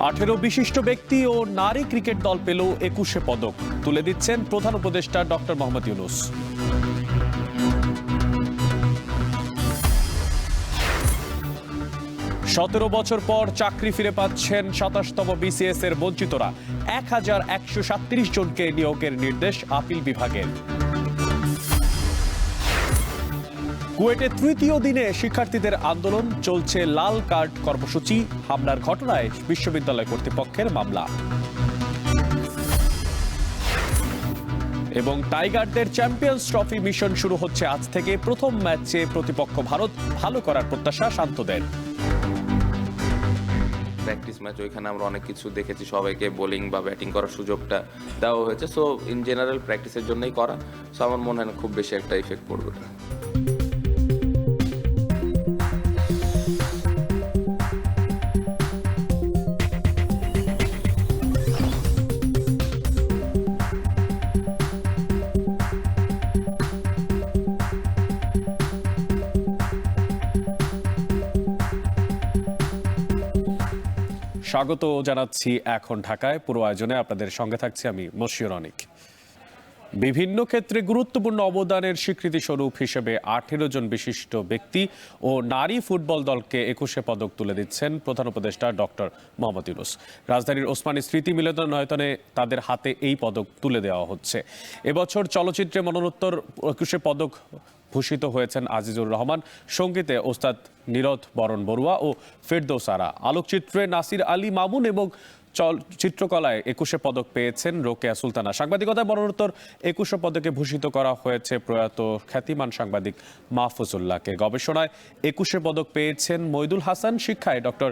18 বিশিষ্ট ব্যক্তি ও নারী ক্রিকেট দল পেল 21 পদক, তুলে দিচ্ছেন প্রধান উপদেষ্টা ডক্টর মোহাম্মদ ইউনূস। 17 বছর পর চাকরি ফিরে পাচ্ছেন 27তম বিসিএস এর বঞ্চিতরা। 1137 জনকে নিয়োগের নির্দেশ আপিল বিভাগের। কুয়েটে তৃতীয় দিনে শিক্ষার্থীদের আন্দোলন, চলছে লাল কার্ড কর্মসূচি। হামলার ঘটনায় বিশ্ববিদ্যালয় কর্তৃপক্ষের মামলা। এবং টাইগারদের চ্যাম্পিয়ন্স ট্রফি মিশন শুরু হচ্ছে আজ থেকে। প্রথম ম্যাচে প্রতিপক্ষ ভারত, ভালো করার প্রত্যাশা শান্তদের। প্র্যাকটিস ম্যাচ, ওইখানে আমরা অনেক কিছু দেখেছি, সবাইকে বোলিং বা ব্যাটিং করার সুযোগটা দেওয়া হয়েছে। সো ইন জেনারেল প্র্যাকটিসের জন্যই করা। সো আমার মনে হয় না খুব বেশি একটা ইফেক্ট পড়বে। স্বাগত জানাচ্ছি এখন ঢাকায়। পুরো আয়োজনে আপনাদের সঙ্গে থাকছি আমি মশিউর অনিক। বিভিন্ন ক্ষেত্রে গুরুত্বপূর্ণ অবদানের স্বীকৃতি স্বরূপ হিসেবে 18 জন বিশিষ্ট ব্যক্তি ও নারী ফুটবল দলকে 21 পদক তুলে দিচ্ছেন প্রধান উপদেষ্টা ডক্টর মোহাম্মদ ইউনূস। রাজধানীর ওসমানী স্মৃতি মিলনায়তনে তাদের হাতে এই পদক তুলে দেওয়া হচ্ছে। এবছর চলচ্চিত্রে মরণোত্তর 21 পদক ভূষিত হয়েছেন আজিজুর রহমান, সঙ্গীতে ওস্তাদ নীরদ বরণ বড়ুয়া ও ফেরদৌস আরা, আলোকচিত্রে নাসির আলী মামুন এবং চিত্রকলায় 21 পদক পেয়েছেন রোকেয়া সুলতানা। সাংবাদিকতায় মরণোত্তর 21 পদকে ভূষিত করা হয়েছে প্রয়াত খ্যাতিমান সাংবাদিক মাহফুজুল্লাহকে। গবেষণায় 21 পদক পেয়েছেন মইদুল হাসান, শিক্ষায় ডক্টর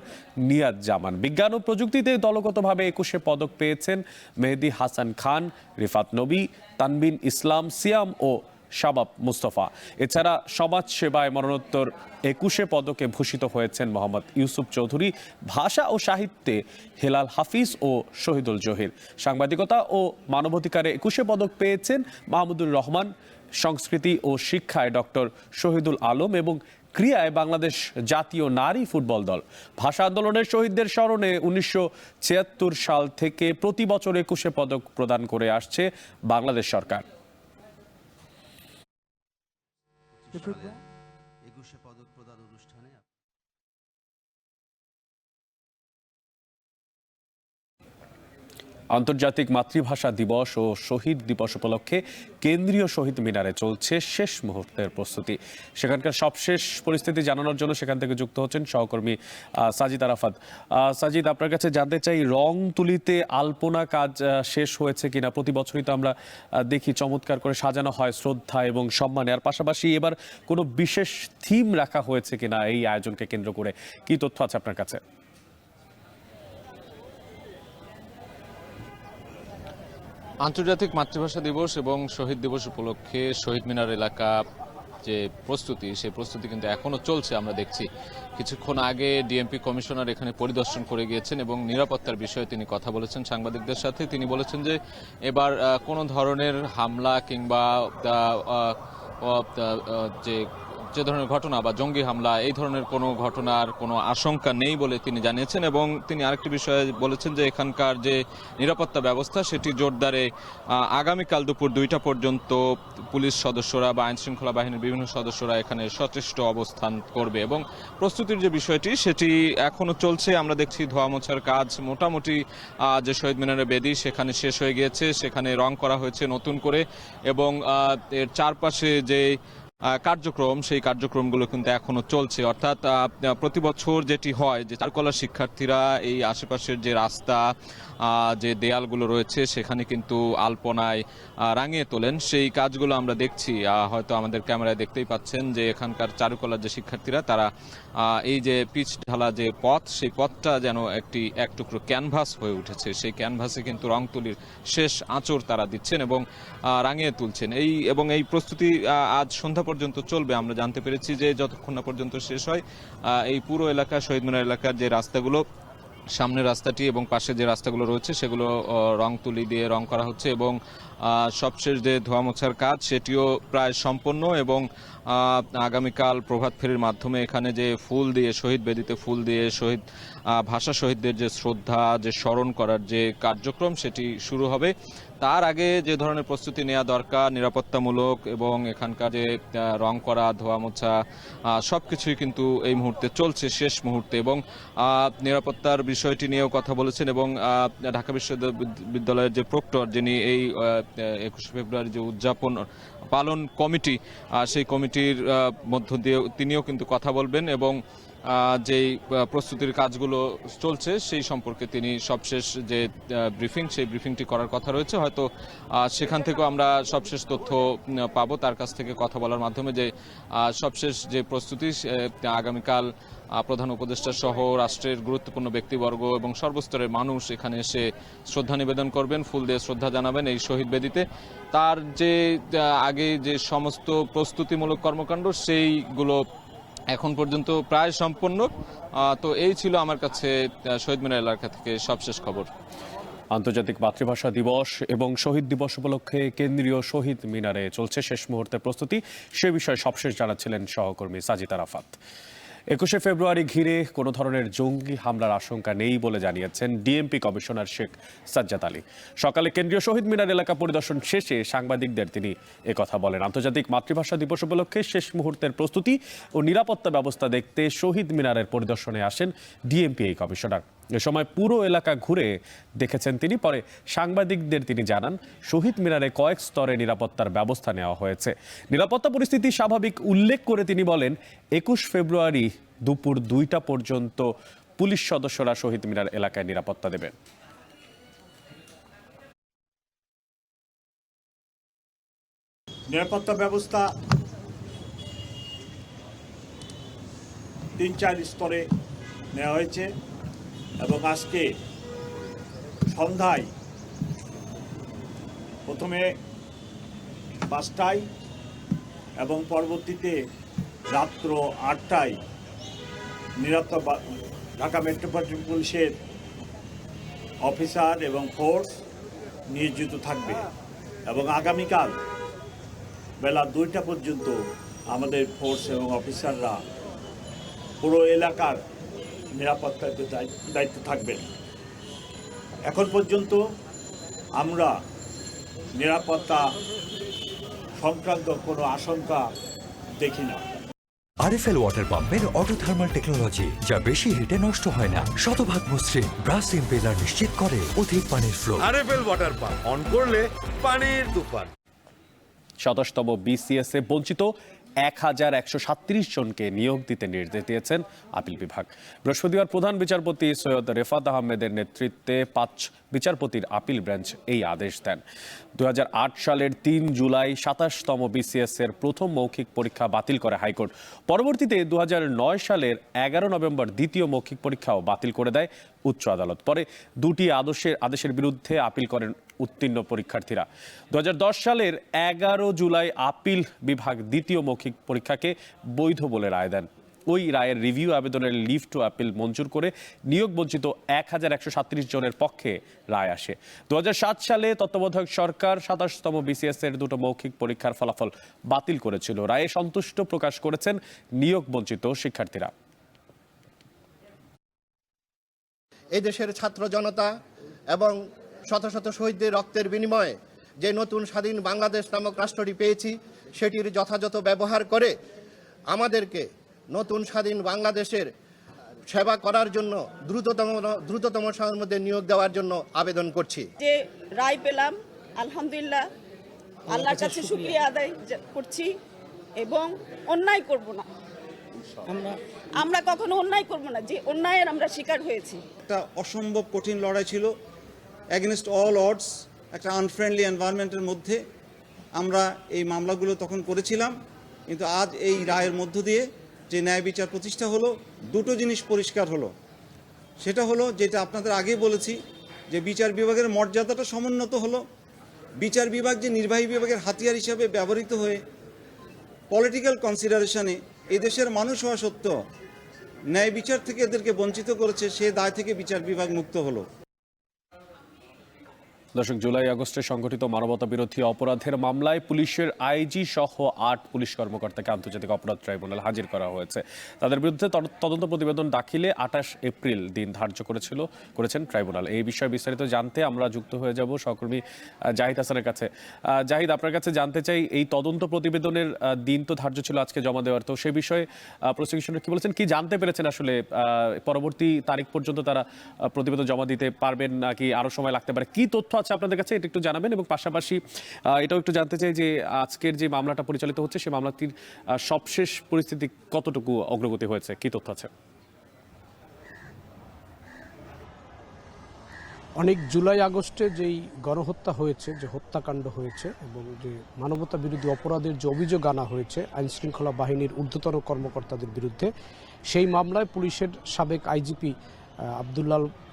নিয়াজ জামান। বিজ্ঞান ও প্রযুক্তিতে দলগতভাবে 21 পদক পেয়েছেন মেহেদি হাসান খান, রিফাত নবী, তানবিন ইসলাম, সিয়াম ও শাবাব মুস্তফা। এছাড়া সমাজ সেবায় মরণোত্তর 21 পদকে ভূষিত হয়েছেন মোহাম্মদ ইউসুফ চৌধুরী, ভাষা ও সাহিত্যে হেলাল হাফিজ ও শহীদুল জহির। সাংবাদিকতা ও মানবাধিকারে 21 পদক পেয়েছেন মাহমুদুর রহমান, সংস্কৃতি ও শিক্ষায় ডক্টর শহীদুল আলম এবং ক্রীড়ায় বাংলাদেশ জাতীয় নারী ফুটবল দল। ভাষা আন্দোলনের শহীদদের স্মরণে 1976 সাল থেকে প্রতি বছর 21 পদক প্রদান করে আসছে বাংলাদেশ সরকার। 21 পদক প্রদান অনুষ্ঠানে আন্তর্জাতিক মাতৃভাষা দিবস ও শহীদ দিবস উপলক্ষে কেন্দ্রীয় শহীদ মিনারে চলছে শেষ মুহূর্তের প্রস্তুতি। সেখানকার সবশেষ পরিস্থিতি জানানোর জন্য সেখান থেকে যুক্ত হচ্ছেন সহকর্মী সাজিদ আরাফাত। সাজিদ, আপনার কাছে জানতে চাই, রং তুলিতে আলপনা কাজ শেষ হয়েছে কিনা? প্রতি বছরই তো আমরা দেখি চমৎকার করে সাজানো হয় শ্রদ্ধা এবং সম্মানে। আর পাশাপাশি এবার কোনো বিশেষ থিম রাখা হয়েছে কিনা এই আয়োজনকে কেন্দ্র করে? কি তথ্য আছে আপনার কাছে? আন্তর্জাতিক মাতৃভাষা দিবস এবং শহীদ দিবস উপলক্ষে শহীদ মিনার এলাকা যে প্রস্তুতি, সেই প্রস্তুতি কিন্তু এখনো চলছে। আমরা দেখছি কিছুক্ষণ আগে ডিএমপি কমিশনার এখানে পরিদর্শন করে গিয়েছেন এবং নিরাপত্তার বিষয়ে তিনি কথা বলেছেন সাংবাদিকদের সাথে। তিনি বলেছেন যে এবার কোনো ধরনের হামলা কিংবা যে ধরনের ঘটনা বা জঙ্গি হামলা, এই ধরনের কোনো ঘটনার কোনো আশঙ্কা নেই বলে তিনি জানিয়েছেন। এবং তিনি আরেকটি বিষয়ে বলেছেন যে এখানকার যে নিরাপত্তা ব্যবস্থা সেটি জোরদারে আগামীকাল দুপুর 2টা পর্যন্ত পুলিশ সদস্যরা বা আইনশৃঙ্খলা বাহিনীর বিভিন্ন সদস্যরা এখানে সচেষ্ট অবস্থান করবে। এবং প্রস্তুতির যে বিষয়টি সেটি এখনো চলছে। আমরা দেখছি ধোয়া মোছার কাজ মোটামুটি যে শহীদ মিনারের বেদি সেখানে শেষ হয়ে গিয়েছে, সেখানে রং করা হয়েছে নতুন করে। এবং এর চারপাশে যে কার্যক্রম, সেই কার্যক্রমগুলো কিন্তু এখনো চলছে। অর্থাৎ প্রতি বছর যেটি হয় যে চারুকলার শিক্ষার্থীরা এই আশেপাশের যে রাস্তা, যে দেয়ালগুলো রয়েছে সেখানে কিন্তু আলপনায় রাঙিয়ে তোলেন, সেই কাজগুলো আমরা দেখছি। হয়তো আমাদের ক্যামেরায় দেখতেই পাচ্ছেন যে এখানকার চারুকলার যে শিক্ষার্থীরা তারা এই যে পিচ ঢালা যে পথ, সেই পথটা যেন এক টুকরো ক্যানভাস হয়ে উঠেছে। সেই ক্যানভাসে কিন্তু রং তুলির শেষ আঁচড় তারা দিচ্ছেন এবং রাঙিয়ে তুলছেন। এই প্রস্তুতি আজ সন্ধ্যা পর্যন্ত চলবে। আমরা জানতে পেরেছি যে যতক্ষণ না পর্যন্ত শেষ হয় এই পুরো এলাকা, শহীদ মিনার এলাকার যে রাস্তাগুলো, সামনের রাস্তাটি এবং পাশে যে রাস্তাগুলো রয়েছে সেগুলো রং তুলি দিয়ে রং করা হচ্ছে এবং সবশেষ যে ধোয়া মোছার কাজ সেটিও প্রায় সম্পন্ন। এবং আগামীকাল প্রভাত ফেরির মাধ্যমে এখানে যে ফুল দিয়ে শহীদ বেদিতে ফুল দিয়ে শহীদ ভাষা শহীদদের যে শ্রদ্ধা যে স্মরণ করার যে কার্যক্রম সেটি শুরু হবে। তার আগে যে ধরনের প্রস্তুতি নেওয়া দরকার নিরাপত্তামূলক এবং এখানকার যে রং করা ধোয়া মোছা সব কিছুই কিন্তু এই মুহূর্তে চলছে শেষ মুহূর্তে, এবং নিরাপত্তার বিষয়টি নিয়েও কথা বলেছেন। এবং ঢাকা বিশ্ববিদ্যালয়ের যে প্রক্টর যিনি এই 21 ফেব্রুয়ারি যে উদযাপন পালন কমিটি সেই কমিটির মধ্য দিয়ে তিনিও কিন্তু কথা বলবেন এবং যেই প্রস্তুতির কাজগুলো চলছে সেই সম্পর্কে তিনি সবশেষ যে ব্রিফিং সেই ব্রিফিংটি করার কথা রয়েছে। হয়তো সেখান থেকেও আমরা সবশেষ তথ্য পাবো তার কাছ থেকে কথা বলার মাধ্যমে যে সবশেষ যে প্রস্তুতি আগামীকাল প্রধান উপদেষ্টা সহ রাষ্ট্রের গুরুত্বপূর্ণ ব্যক্তিবর্গ এবং সর্বস্তরের মানুষ এখানে এসে শ্রদ্ধা নিবেদন করবেন, ফুল দিয়ে শ্রদ্ধা জানাবেন এই শহীদ বেদিতে। তার যে আগে যে সমস্ত প্রস্তুতিমূলক কর্মকাণ্ড সেইগুলো এখন পর্যন্ত প্রায় সম্পন্ন। তো এই ছিল আমার কাছে শহীদ মিনার এলাকা থেকে সবশেষ খবর। আন্তর্জাতিক মাতৃভাষা দিবস এবং শহীদ দিবস উপলক্ষে কেন্দ্রীয় শহীদ মিনারে চলছে শেষ মুহূর্তের প্রস্তুতি, সে বিষয়ে সবশেষ জানাচ্ছিলেন সহকর্মী সাজিদ আরাফাত। 21 ফেব্রুয়ারি ঘিরে কোনো ধরনের জঙ্গি হামলার আশঙ্কা নেই বলে জানিয়েছেন ডিএমপি কমিশনার শেখ সাজ্জাদ আলী। সকালে কেন্দ্রীয় শহীদ মিনার এলাকা পরিদর্শন শেষে সাংবাদিকদের তিনি একথা বলেন। আন্তর্জাতিক মাতৃভাষা দিবস উপলক্ষে শেষ মুহূর্তের প্রস্তুতি ও নিরাপত্তা ব্যবস্থা দেখতে শহীদ মিনারের পরিদর্শনে আসেন ডিএমপি এই কমিশনার। এ সময় পুরো এলাকা ঘুরে দেখেছেন তিনি। পরে সাংবাদিকদের তিনি জানান শহীদ মিনারে কয়েক স্তরে নিরাপত্তার ব্যবস্থা নেওয়া হয়েছে। নিরাপত্তা পরিস্থিতি স্বাভাবিক উল্লেখ করে তিনি বলেন 21 ফেব্রুয়ারি দুপুর 2টা পর্যন্ত পুলিশ সদস্যরা শহীদ মিনার এলাকায় নিরাপত্তা দেবেন। নিরাপত্তা ব্যবস্থা 3-4 স্তরে নেওয়া হয়েছে এবং আজকে সন্ধ্যায় প্রথমে 5টায় এবং পরবর্তীতে রাত্র 8টায় নিরাপত্তা ঢাকা মেট্রোপলিটন পুলিশের অফিসার এবং ফোর্স নিয়োজিত থাকবে এবং আগামীকাল বেলা 2টা পর্যন্ত আমাদের ফোর্স এবং অফিসাররা পুরো এলাকার নিরাপত্তার দায়িত্বে থাকবেন। এখন পর্যন্ত আমরা নিরাপত্তা সংক্রান্ত কোনো আশঙ্কা দেখি না। আরএফএল ওয়াটার পাম্পের অটো থার্মাল টেকনোলজি, যা বেশি হিটে নষ্ট হয় না, শতভাগ মসৃণ, ব্রাশ ইম্পেলার নিশ্চিত করে অধিক পানির flow. RFL water pump on করলে পানির তুফান। 27তম বিসিএস এ বঞ্চিত 1137 জনকে নিয়োগ দিতে নির্দেশ দিয়েছেন আপিল বিভাগ। বৃহস্পতিবার প্রধান বিচারপতি সৈয়দ রেফাত আহমেদের নেতৃত্বে 5 বিচারপতির আপিল বেঞ্চ এই আদেশ দেন। 2008 সালের 3 জুলাই 27তম বিসিএস এর প্রথম মৌখিক পরীক্ষা বাতিল করে হাইকোর্ট। পরবর্তীতে 2009 সালের 11 নভেম্বর দ্বিতীয় মৌখিক পরীক্ষাও বাতিল করে দেয় উচ্চ আদালত। পরে দুটি আদেশের বিরুদ্ধে আপিল করেন উত্তীর্ণ পরীক্ষার্থীরা। 2010 সালের 11 জুলাই আপিল বিভাগ দ্বিতীয় মৌখিক পরীক্ষাকে বৈধ বলে রায় দেন। ওই রায়ের রিভিউ আবেদনের লিভ টু আপিল মঞ্জুর করে নিয়োগ বঞ্চিত 1137 জনের পক্ষে রায় আসে। 2007 সালে তত্ত্বাবধায়ক সরকার 27তম বিসিএস এর দুটো মৌখিক পরীক্ষার ফলাফল বাতিল করেছিল। রায়ে সন্তুষ্ট প্রকাশ করেছেন নিয়োগ বঞ্চিত শিক্ষার্থীরা। এই দেশের ছাত্র জনতা এবং শত শত শহীদদের রক্তের বিনিময়ে যে নতুন স্বাধীন বাংলাদেশ নামক রাষ্ট্রটি পেয়েছি, সেটির যথাযথ ব্যবহার করে আমাদেরকে নতুন স্বাধীন বাংলাদেশের সেবা করার জন্য দ্রুততম সময়ের মধ্যে নিয়োগ দেওয়ার জন্য আবেদন করছি। যে রায় পেলাম, আলহামদুলিল্লাহ, আল্লাহর কাছে শুকরিয়া আদায় করছি এবং অন্যায় করব না। আমরা কখনো অন্যায় করব না, যে অন্যায়ের আমরা শিকার হয়েছি। একটা অসম্ভব কঠিন লড়াই ছিল, এগেনস্ট অল অডস, একটা আনফ্রেন্ডলি এনভায়রনমেন্টের মধ্যে আমরা এই মামলাগুলো তখন করেছিলাম। কিন্তু আজ এই রায়ের মধ্য দিয়ে যে ন্যায় বিচার প্রতিষ্ঠা হলো, দুটো জিনিস পরিষ্কার হলো। সেটা হলো, যেটা আপনাদের আগেই বলেছি, যে বিচার বিভাগের মর্যাদাটা সমুন্নত হলো। বিচার বিভাগ যে নির্বাহী বিভাগের হাতিয়ার হিসাবে ব্যবহৃত হয়ে পলিটিক্যাল কনসিডারেশনে এদেশের মানুষ হওয়া সত্ত্বেও ন্যায় বিচার থেকে এদেরকে বঞ্চিত করেছে, সে দায় থেকে বিচার বিভাগ মুক্ত হলো। দর্শক, জুলাই আগস্টে সংঘটিত মানবতা বিরোধী অপরাধের মামলায় পুলিশের আইজি সহ 8 পুলিশ কর্মকর্তাকে আন্তর্জাতিক অপরাধ ট্রাইব্যুনাল হাজির করা হয়েছে। তাদের বিরুদ্ধে তদন্ত প্রতিবেদন দাখিলে 28 এপ্রিল দিন ধার্য করেছেন ট্রাইব্যুনাল। এই বিষয়ে বিস্তারিত জানতে আমরা যুক্ত হয়ে যাব সহকর্মী জাহিদ হাসানের কাছে। জাহিদ, আপনার কাছে জানতে চাই, এই তদন্ত প্রতিবেদনের দিন তো ধার্য ছিল আজকে জমা দেওয়ার, তো সেই বিষয়ে প্রসিকিউশনার কি বলেছেন, কি জানতে পেরেছেন আসলে পরবর্তী তারিখ পর্যন্ত তারা প্রতিবেদন জমা দিতে পারবেন নাকি আরো সময় লাগতে পারে, কি তথ্য আছে আপনাদের কাছে এটা একটু জানাবেন। এবং পাশাপাশি এটাও একটু জানতে চাই যে আজকের যে মামলাটা পরিচালিত হচ্ছে সেই মামলাটির সবশেষ পরিস্থিতি কতটুকু অগ্রগতি হয়েছে, কি তথ্য আছে? অনেক জুলাই আগস্টে যেই গণহত্যা হয়েছে, যে হত্যাকাণ্ড হয়েছে এবং যে মানবতা বিরোধী অপরাধের যে অভিযোগ আনা হয়েছে আইনশৃঙ্খলা বাহিনীর ঊর্ধ্বতন কর্মকর্তাদের বিরুদ্ধে, সেই মামলায় পুলিশের সাবেক আইজিপি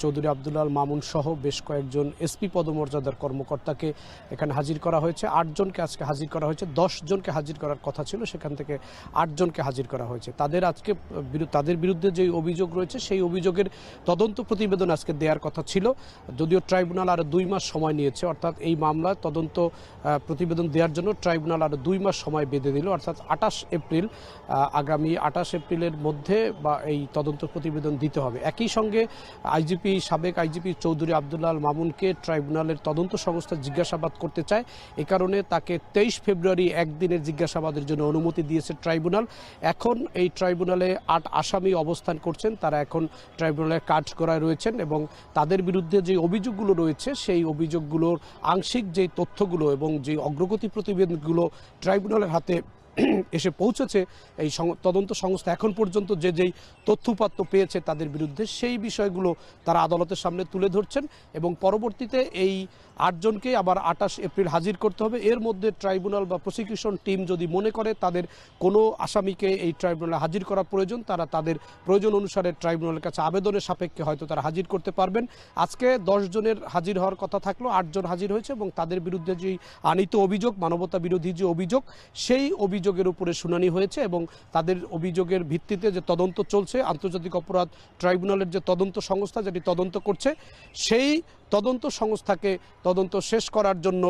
চৌধুরী আব্দুল্লাল মামুন সহ বেশ কয়েকজন এসপি পদমর্যাদার কর্মকর্তাকে এখানে হাজির করা হয়েছে। 8 জনকে আজকে হাজির করা হয়েছে। 10 জনকে হাজির করার কথা ছিল, সেখান থেকে 8 জনকে হাজির করা হয়েছে। তাদের বিরুদ্ধে যে অভিযোগ রয়েছে সেই অভিযোগের তদন্ত প্রতিবেদন আজকে দেওয়ার কথা ছিল, যদিও ট্রাইব্যুনাল আরও 2 মাস সময় নিয়েছে। অর্থাৎ এই মামলায় তদন্ত প্রতিবেদন দেওয়ার জন্য ট্রাইব্যুনাল আরও 2 মাস সময় বেঁধে দিল, অর্থাৎ 28 এপ্রিল, আগামী 28 এপ্রিলের মধ্যে বা এই তদন্ত প্রতিবেদন দিতে হবে। একই সঙ্গে সাবেক আইজিপি চৌধুরী আব্দুল্লাল মামুনকে ট্রাইব্যুনালের তদন্ত সংস্থা জিজ্ঞাসাবাদ করতে চায়। এ কারণে তাকে 23 ফেব্রুয়ারি একদিনের জিজ্ঞাসাবাদের জন্য অনুমতি দিয়েছে ট্রাইব্যুনাল। এখন এই ট্রাইব্যুনালে 8 আসামি অবস্থান করছেন, তারা এখন ট্রাইব্যুনালের কাঠগড়ায় রয়েছেন এবং তাদের বিরুদ্ধে যে অভিযোগগুলো রয়েছে সেই অভিযোগগুলোর আংশিক যে তথ্যগুলো এবং যে অগ্রগতি প্রতিবেদনগুলো ট্রাইব্যুনালের হাতে এসে পৌঁছেছে, এই তদন্ত সংস্থা এখন পর্যন্ত যেই তথ্যপাত্র পেয়েছে তাদের বিরুদ্ধে, সেই বিষয়গুলো তারা আদালতের সামনে তুলে ধরছেন এবং পরবর্তীতে এই 8 জনকে আবার 28 এপ্রিল হাজির করতে হবে। এর মধ্যে ট্রাইব্যুনাল বা প্রসিকিউশন টিম যদি মনে করে তাদের কোনো আসামিকে এই ট্রাইব্যুনালে হাজির করা প্রয়োজন, তারা তাদের প্রয়োজন অনুসারে ট্রাইব্যুনালের কাছে আবেদনের সাপেক্ষে হয়তো তারা হাজির করতে পারবেন। আজকে 10 জনের হাজির হওয়ার কথা থাকলো, 8 জন হাজির হয়েছে এবং তাদের বিরুদ্ধে যে আনিত অভিযোগ, মানবতা বিরোধী যে অভিযোগ, সেই অভিযোগের উপরে শুনানি হয়েছে এবং তাদের অভিযোগের ভিত্তিতে যে তদন্ত চলছে, আন্তর্জাতিক অপরাধ ট্রাইব্যুনালের যে তদন্ত সংস্থা যেটি তদন্ত করছে, সেই তদন্ত সংস্থাকে তদন্ত শেষ করার জন্য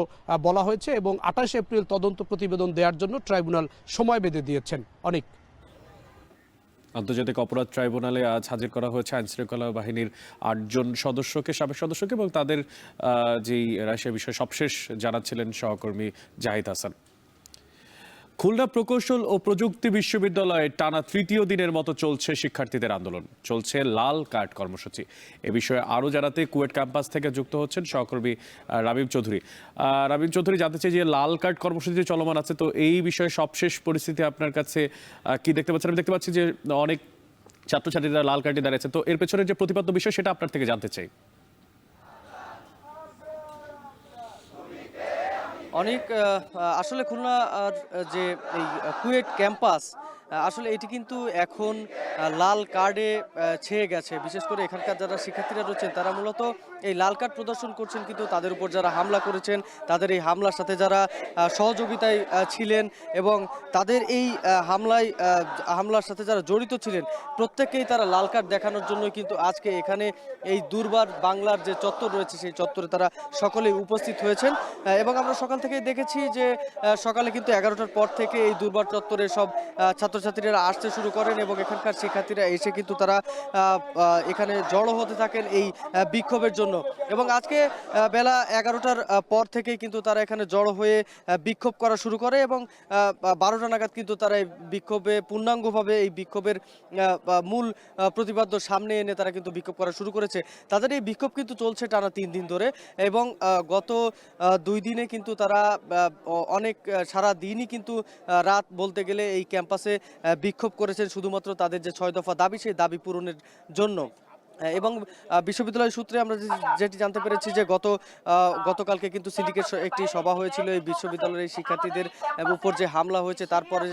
বলা হয়েছে এবং 28 এপ্রিল তদন্ত প্রতিবেদন দেওয়ার জন্য ট্রাইব্যুনাল সময় বেঁধে দিয়েছেন। অনেক আন্তর্জাতিক অপরাধ ট্রাইব্যুনালে আজ হাজির করা হয়েছে আইনশৃঙ্খলা বাহিনীর 8 জন সাবেক সদস্যকে এবং তাদের যেই সে বিষয়ে সবশেষ জানাচ্ছিলেন সহকর্মী জাহিদ হাসান। খুলনা প্রকৌশল ও প্রযুক্তি বিশ্ববিদ্যালয়ে টানা 3য় দিনের মতো চলছে শিক্ষার্থীদের আন্দোলন, চলছে লাল কার্ড কর্মসূচি। এ বিষয়ে আরও জানাতে কুয়েট ক্যাম্পাস থেকে যুক্ত হচ্ছেন সহকর্মী রাবিব চৌধুরী। রাবিব চৌধুরী, জানতে চাই যে লাল কার্ড কর্মসূচি চলমান আছে, তো এই বিষয়ে সবশেষ পরিস্থিতি আপনার কাছে কি দেখতে পাচ্ছেন? আমি দেখতে পাচ্ছি যে অনেক ছাত্রছাত্রীরা লাল কার্ডে দাঁড়িয়েছে, তো এর পেছনে যে প্রতিপাদ্য বিষয় সেটা আপনার থেকে জানতে চাই। অনেক আসলে খুলনা যে এই কুয়েট ক্যাম্পাস আসলে এটি কিন্তু এখন লাল কার্ডে ছেয়ে গেছে। বিশেষ করে এখানকার যারা শিক্ষার্থীরা রয়েছেন তারা মূলত এই লাল কার্ড প্রদর্শন করছেন, কিন্তু তাদের উপর যারা হামলা করেছেন, তাদের এই হামলার সাথে যারা সহযোগিতায় ছিলেন এবং তাদের এই হামলার সাথে যারা জড়িত ছিলেন, প্রত্যেককেই তারা লাল কার্ড দেখানোর জন্যই কিন্তু আজকে এখানে এই দুর্বার বাংলার যে চত্বর রয়েছে সেই চত্বরে তারা সকলেই উপস্থিত হয়েছেন। এবং আমরা সকাল থেকেই দেখেছি যে সকালে কিন্তু 11টার পর থেকে এই দুর্বার চত্বরে সব ছাত্রছাত্রীরা আসতে শুরু করেন এবং এখানকার শিক্ষার্থীরা এসে কিন্তু তারা এখানে জড়ো হতে থাকেন এই বিক্ষোভের জন্য। এবং আজকে বেলা 11টার পর থেকেই কিন্তু তারা এখানে জড়ো হয়ে বিক্ষোভ করা শুরু করে এবং 12টা নাগাদ কিন্তু তারা এই বিক্ষোভে পূর্ণাঙ্গভাবে এই বিক্ষোভের মূল প্রতিবাদ্য সামনে এনে তারা কিন্তু বিক্ষোভ করা শুরু করেছে। তাদের এই বিক্ষোভ কিন্তু চলছে টানা 3 দিন ধরে এবং গত 2 দিনে কিন্তু তারা অনেক সারা দিনই কিন্তু রাত বলতে গেলে এই ক্যাম্পাসে বিক্ষোভ করেছেন শুধুমাত্র তাদের যে 6 দফা দাবি সেই দাবি পূরণের জন্য। এবং বিশ্ববিদ্যালয় সূত্রে আমরা যেটি জানতে পেরেছি যে গতকালকে কিন্তু সিন্ডিকেট একটি সভা হয়েছিল এই বিশ্ববিদ্যালয়ের এই শিক্ষার্থীদের উপর যে হামলা হয়েছে, তারপরে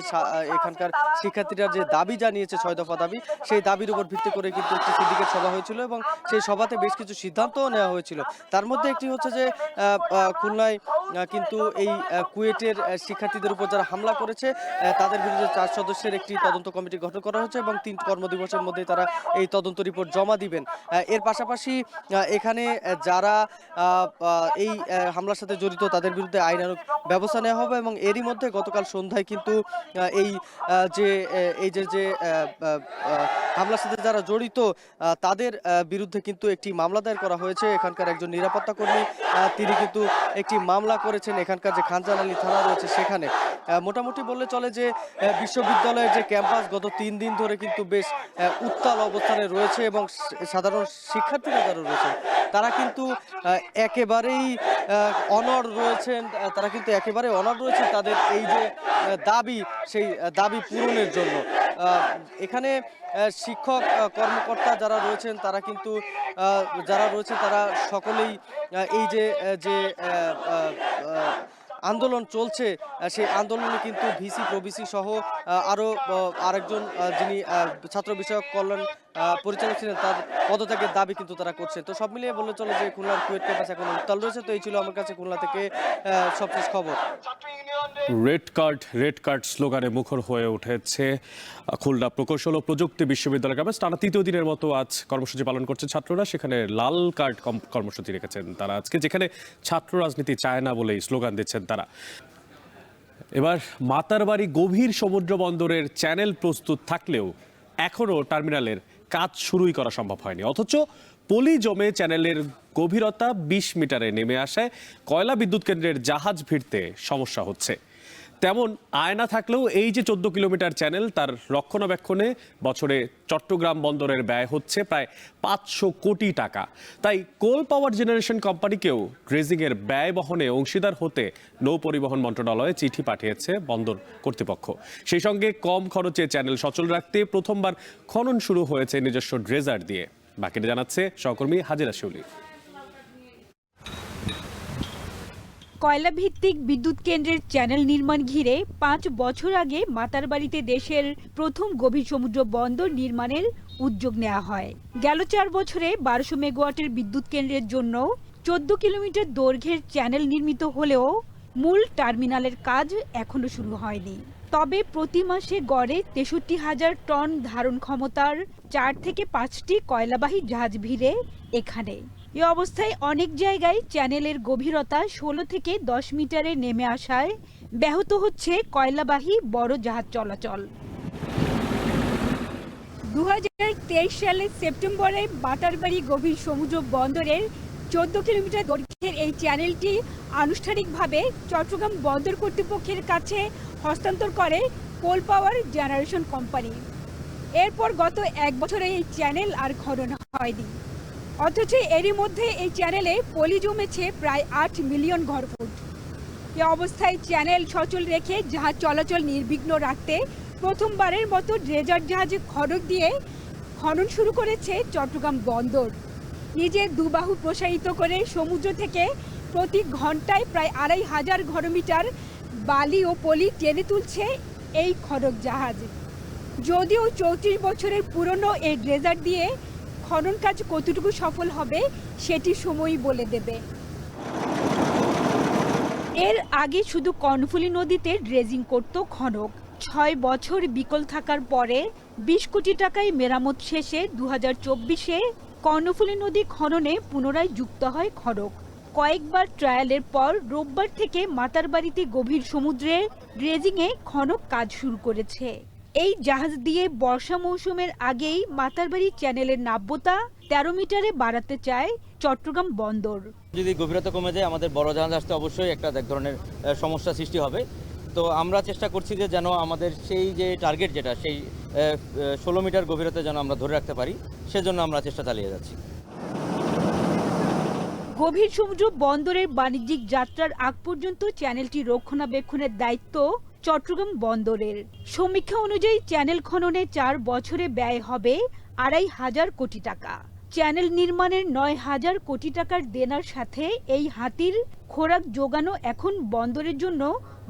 এখানকার শিক্ষার্থীরা যে দাবি জানিয়েছে 6 দফা দাবি, সেই দাবির উপর ভিত্তি করে কিন্তু একটি সিন্ডিকেট সভা হয়েছিল এবং সেই সভাতে বেশ কিছু সিদ্ধান্তও নেওয়া হয়েছিল। তার মধ্যে একটি হচ্ছে যে খুলনায় কিন্তু এই কুয়েটের শিক্ষার্থীদের উপর যারা হামলা করেছে তাদের বিরুদ্ধে 4 সদস্যের একটি তদন্ত কমিটি গঠন করা হয়েছে এবং 3 কর্মদিবসের মধ্যে তারা এই তদন্ত রিপোর্ট জমা দিবেন। এর পাশাপাশি এখানে যারা এই হামলার সাথে জড়িত তাদের বিরুদ্ধে আইনানুগ ব্যবস্থা নেওয়া হবে এবং এরই মধ্যে গতকাল সন্ধ্যায় কিন্তু এই যে হামলার সাথে যারা জড়িত তাদের বিরুদ্ধে কিন্তু একটি মামলা দায়ের করা হয়েছে। এখানকার একজন নিরাপত্তা কর্মী তিনি কিন্তু একটি মামলা করেছেন এখানকার যে খানজান আলী থানা রয়েছে সেখানে। মোটামুটি বললে চলে যে বিশ্ববিদ্যালয়ের যে ক্যাম্পাস গত 3 দিন ধরে কিন্তু বেশ উত্তাল অবস্থানে রয়েছে এবং সাধারণ শিক্ষার্থীরা যারা রয়েছেন তারা কিন্তু একেবারেই অনড় রয়েছেন, তাদের এই যে দাবি সেই দাবি পূরণের জন্য। এখানে শিক্ষক কর্মকর্তা যারা রয়েছেন তারা সকলেই এই যে আন্দোলন চলছে সেই আন্দোলনে কিন্তু ভিসি প্রভিসি সহ আরও আরেকজন যিনি ছাত্র বিষয়ক কল্যাণ পরিচালক ছিলেন তার পদত্যাগের দাবি কিন্তু তারা করছে। তো সব মিলিয়ে বললে চলে যে খুলনার কুয়েট ক্যাম্পাস এখন উত্তাল রয়েছে। তো এই ছিল আমার কাছে খুলনা থেকে সবশেষ খবর। রেড কার্ড স্লোগানে মুখর হয়ে উঠেছে খুলনা প্রকৌশল ও প্রযুক্তি বিশ্ববিদ্যালয় ক্যাম্পাস। টানা 3য় দিনের মতো আজ কর্মসূচি পালন করছে ছাত্ররা। সেখানে লাল কার্ড কর্মসূচি রেখেছেন তারা আজকে, যেখানে ছাত্র রাজনীতি চায় না বলেই স্লোগান দিচ্ছেন তারা। এবার মাতারবাড়ি গভীর সমুদ্র বন্দরের চ্যানেল প্রস্তুত থাকলেও এখনও টার্মিনালের কাজ শুরুই করা সম্ভব হয়নি, অথচ পলি জমে চ্যানেলের গভীরতা 20 মিটারে নেমে আসায় কয়লা বিদ্যুৎ কেন্দ্রের জাহাজ ভিড়তে সমস্যা হচ্ছে। তেমন আয়না থাকলেও এই যে 14 কিলোমিটার চ্যানেল তার রক্ষণাবেক্ষণে বছরে চট্টগ্রাম বন্দরের ব্যয় হচ্ছে প্রায় 500 কোটি টাকা। তাই কোল পাওয়ার জেনারেশন কোম্পানিকেও ড্রেজিংয়ের ব্যয় বহনে অংশীদার হতে নৌ পরিবহন মন্ত্রণালয়ে চিঠি পাঠিয়েছে বন্দর কর্তৃপক্ষ। সেই সঙ্গে কম খরচে চ্যানেল সচল রাখতে প্রথমবার খনন শুরু হয়েছে নিজস্ব ড্রেজার দিয়ে। বাকিটা জানাচ্ছে সহকর্মী হাজিরা শিউলি। কয়লা ভিত্তিক বিদ্যুৎ কেন্দ্রের চ্যানেল নির্মাণ ঘিরে 5 বছর আগে মাতারবাড়িতে দেশের প্রথম গভীর সমুদ্র বন্দর নির্মাণের উদ্যোগ নেওয়া হয়। গেল 4 বছরে 1200 মেগাওয়াটের বিদ্যুৎ কেন্দ্রের জন্য 14 কিলোমিটার দৈর্ঘ্যের চ্যানেল নির্মিত হলেও মূল টার্মিনালের কাজ এখনো শুরু হয়নি। তবে প্রতি মাসে গড়ে 63,000 টন ধারণ ক্ষমতার 4 থেকে 5টি কয়লাবাহী জাহাজ ভিড়ে এখানে। এ অবস্থায় অনেক জায়গায় চ্যানেলের গভীরতা 16 থেকে 10 মিটারে নেমে আসায় ব্যাহত হচ্ছে কয়লাবাহী বড় জাহাজ চলাচল। 2023 সালের সেপ্টেম্বরে মাতারবাড়ি গভীর সমুদ্র বন্দরের 14 কিলোমিটার দৈর্ঘ্যের এই চ্যানেলটি আনুষ্ঠানিকভাবে চট্টগ্রাম বন্দর কর্তৃপক্ষের কাছে হস্তান্তর করে কোল পাওয়ার জেনারেশন কোম্পানি। এরপর গত 1 বছরে এই চ্যানেল আর খনন হয়নি, অথচ এরই মধ্যে এই চ্যানেলে পলি জমেছে প্রায় 8 মিলিয়ন ঘনফুট। এ অবস্থায় চ্যানেল সচল রেখে জাহাজ চলাচল নির্বিঘ্ন রাখতে প্রথমবারের মতো ড্রেজার জাহাজে খনক দিয়ে খনন শুরু করেছে চট্টগ্রাম বন্দর। নিজের দুবাহু প্রসারিত করে সমুদ্র থেকে প্রতি ঘন্টায় প্রায় 2,500 ঘনমিটার বালি ও পলি টেনে তুলছে এই খনক জাহাজ। যদিও 34 বছরের পুরনো এই ড্রেজার দিয়ে খনন কাজ কতটুকু সফল হবে সেটি সময়ই বলে দেবে। এর আগে শুধু কর্ণফুলী নদীতে ড্রেজিং করত খনক। 6 বছর বিকল থাকার পরে 20 কোটি টাকায় মেরামত শেষে 2024-এ কর্ণফুলী নদী খননে পুনরায় যুক্ত হয় খনক। কয়েকবার ট্রায়ালের পর রোববার থেকে মাতারবাড়িতে গভীর সমুদ্রে ড্রেজিংয়ে খনক কাজ শুরু করেছে। এই জাহাজ দিয়ে বর্ষা মৌসুমের আগেই মাতারবাড়ি চ্যানেলের নাব্যতা 13 মিটারে বাড়াতে চায় চট্টগ্রাম বন্দর। যদি গভীরতা কমে যায় আমাদের বড় জাহাজ আসতে অবশ্যই এক ধরনের সমস্যা সৃষ্টি হবে। তো আমরা চেষ্টা করছি যে যেন আমাদের সেই যে টার্গেট যেটা সেই 16 মিটার গভীরতা যেন আমরা ধরে রাখতে পারি, সেজন্য আমরা চেষ্টা চালিয়ে যাচ্ছি। গভীর সমুদ্র বন্দরের বাণিজ্যিক যাত্রার আগ পর্যন্ত চ্যানেলটি রক্ষণাবেক্ষণের দায়িত্ব চট্টগ্রাম বন্দরের। সমীক্ষা অনুযায়ী চ্যানেল খননে 4 বছরে ব্যয় হবে 2,500 কোটি টাকা। চ্যানেল নির্মাণের 9,000 কোটি টাকার দেনার সাথে এই হাতির খোরাক যোগানো এখন বন্দরের জন্য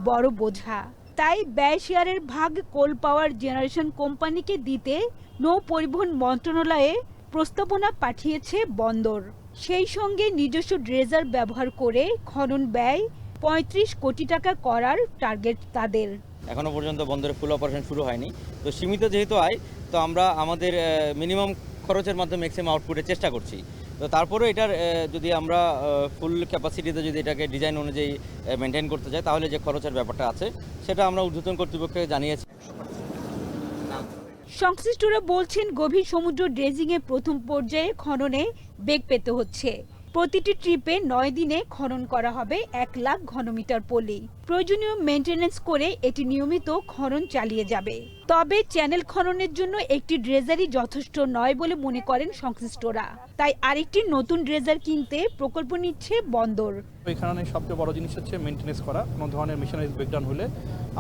বড় বোঝা। তাই ব্যয় শেয়ারের ভাগ কোল পাওয়ার জেনারেশন কোম্পানিকে দিতে নৌ পরিবহন মন্ত্রণালয়ে প্রস্তাবনা পাঠিয়েছে বন্দর। সেই সঙ্গে নিজস্ব ড্রেজার ব্যবহার করে খনন ব্যয় 35 কোটি টাকা করার টার্গেট তাদের। এখনো পর্যন্ত বন্দরে ফুল অপারেশন শুরু হয়নি, তো সীমিত যেহেতু আয়, তো আমরা আমাদের মিনিমাম খরচের মাধ্যমে ম্যাক্সিমাম আউটপুটের চেষ্টা করছি। তো তারপরেও এটার যদি আমরা ফুল ক্যাপাসিটিতে যদি এটাকে ডিজাইন অনুযায়ী মেনটেন করতে চাই, তাহলে যে খরচের ব্যাপারটা আছে সেটা আমরা ঊর্ধ্বতন কর্তৃপক্ষকে জানিয়েছি। সংশ্লিষ্টরা বলছেন, গভীর সমুদ্র ড্রেজিংয়ে প্রথম পর্যায়ে খননে বেগ পেতে হচ্ছে। প্রতিটি ট্রিপে 9 দিনে খনন করা হবে 1 লাখ ঘনমিটার পলি। প্রয়োজনীয় মেইনটেনেন্স করে এটি নিয়মিত খনন চালিয়ে যাবে। তবে চ্যানেল খননের জন্য একটি ড্রেজারই যথেষ্ট নয় বলে মনে করেন সংশ্লিষ্টরা। তাই আরেকটি নতুন ড্রেজার কিনতে প্রকল্প নিচ্ছে বন্দর। এখানে সবচেয়ে বড় জিনিস হচ্ছে মেইনটেনেন্স করা। কোনো ধরনের মেশিনারিজ ব্রেকডাউন হলে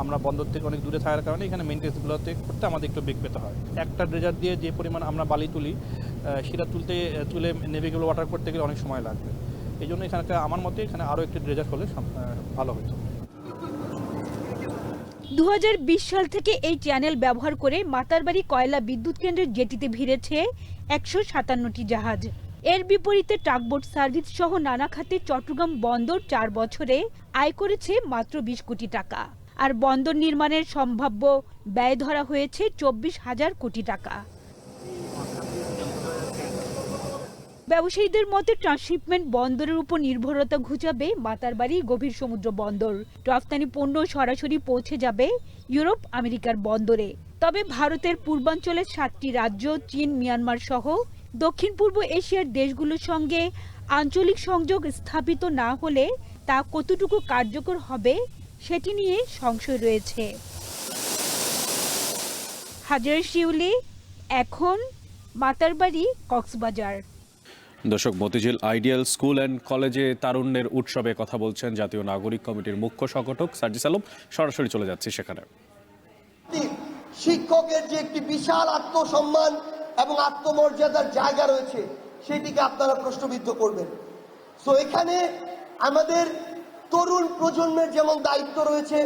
আমরা বন্দর থেকে অনেক দূরে থাকার কারণে এখানে মেইনটেনেন্সগুলোতে করতে আমাদের একটু বেগ পেতে হয়। একটা ড্রেজার দিয়ে যে পরিমাণ আমরা বালি তুলি, সেটা তুলে নেভিগেবল ওয়াটার করতে গেলে অনেক সময় লাগবে। এই জন্য এখানে আমার মতে এখানে আরও একটি ড্রেজার হলে ভালো হতো। 2020 সাল থেকে এই চ্যানেল ব্যবহার করে মাতারবাড়ি কয়লা বিদ্যুৎ কেন্দ্রের জেটিতে ভিড়েছে 157টি জাহাজ। এর বিপরীতে ট্রাকবোট সার্ভিস সহ নানা খাতে চট্টগ্রাম বন্দর 4 বছরে আয় করেছে মাত্র 20 কোটি টাকা। আর বন্দর নির্মাণের সম্ভাব্য ব্যয় ধরা হয়েছে 24,000 কোটি টাকা। ব্যবসায়ীদের মতে ট্রান্সশিপমেন্ট বন্দরের উপর নির্ভরতা ঘুচাবে মাতারবাড়ি গভীর সমুদ্র বন্দর। রফতানি পণ্য সরাসরি পৌঁছে যাবে ইউরোপ আমেরিকার বন্দরে। তবে ভারতের পূর্বাঞ্চলের 7টি রাজ্য, চীন, মিয়ানমার সহ দক্ষিণ পূর্ব এশিয়ার দেশগুলোর সঙ্গে আঞ্চলিক সংযোগ স্থাপিত না হলে তা কতটুকু কার্যকর হবে সেটি নিয়ে সংশয় রয়েছে। হাজার শিউলি, এখন, মাতারবাড়ি, কক্সবাজার। দর্শক, মতিঝিল আইডিয়াল স্কুল অ্যান্ড কলেজে তারুণ্যের উৎসবে কথা বলছেন জাতীয় নাগরিক কমিটির মুখ্য সংগঠক সার্জিস আলম। সরাসরি চলে যাচ্ছি সেখানে। শিক্ষকের যে একটি বিশাল আত্মসম্মান এবং আত্মমর্যাদার জায়গা রয়েছে, সেটিকে আপনারা প্রশ্নবিদ্ধ করবেন। তো এখানে আমাদের তরুণ প্রজন্মের যেমন দায়িত্ব রয়েছে,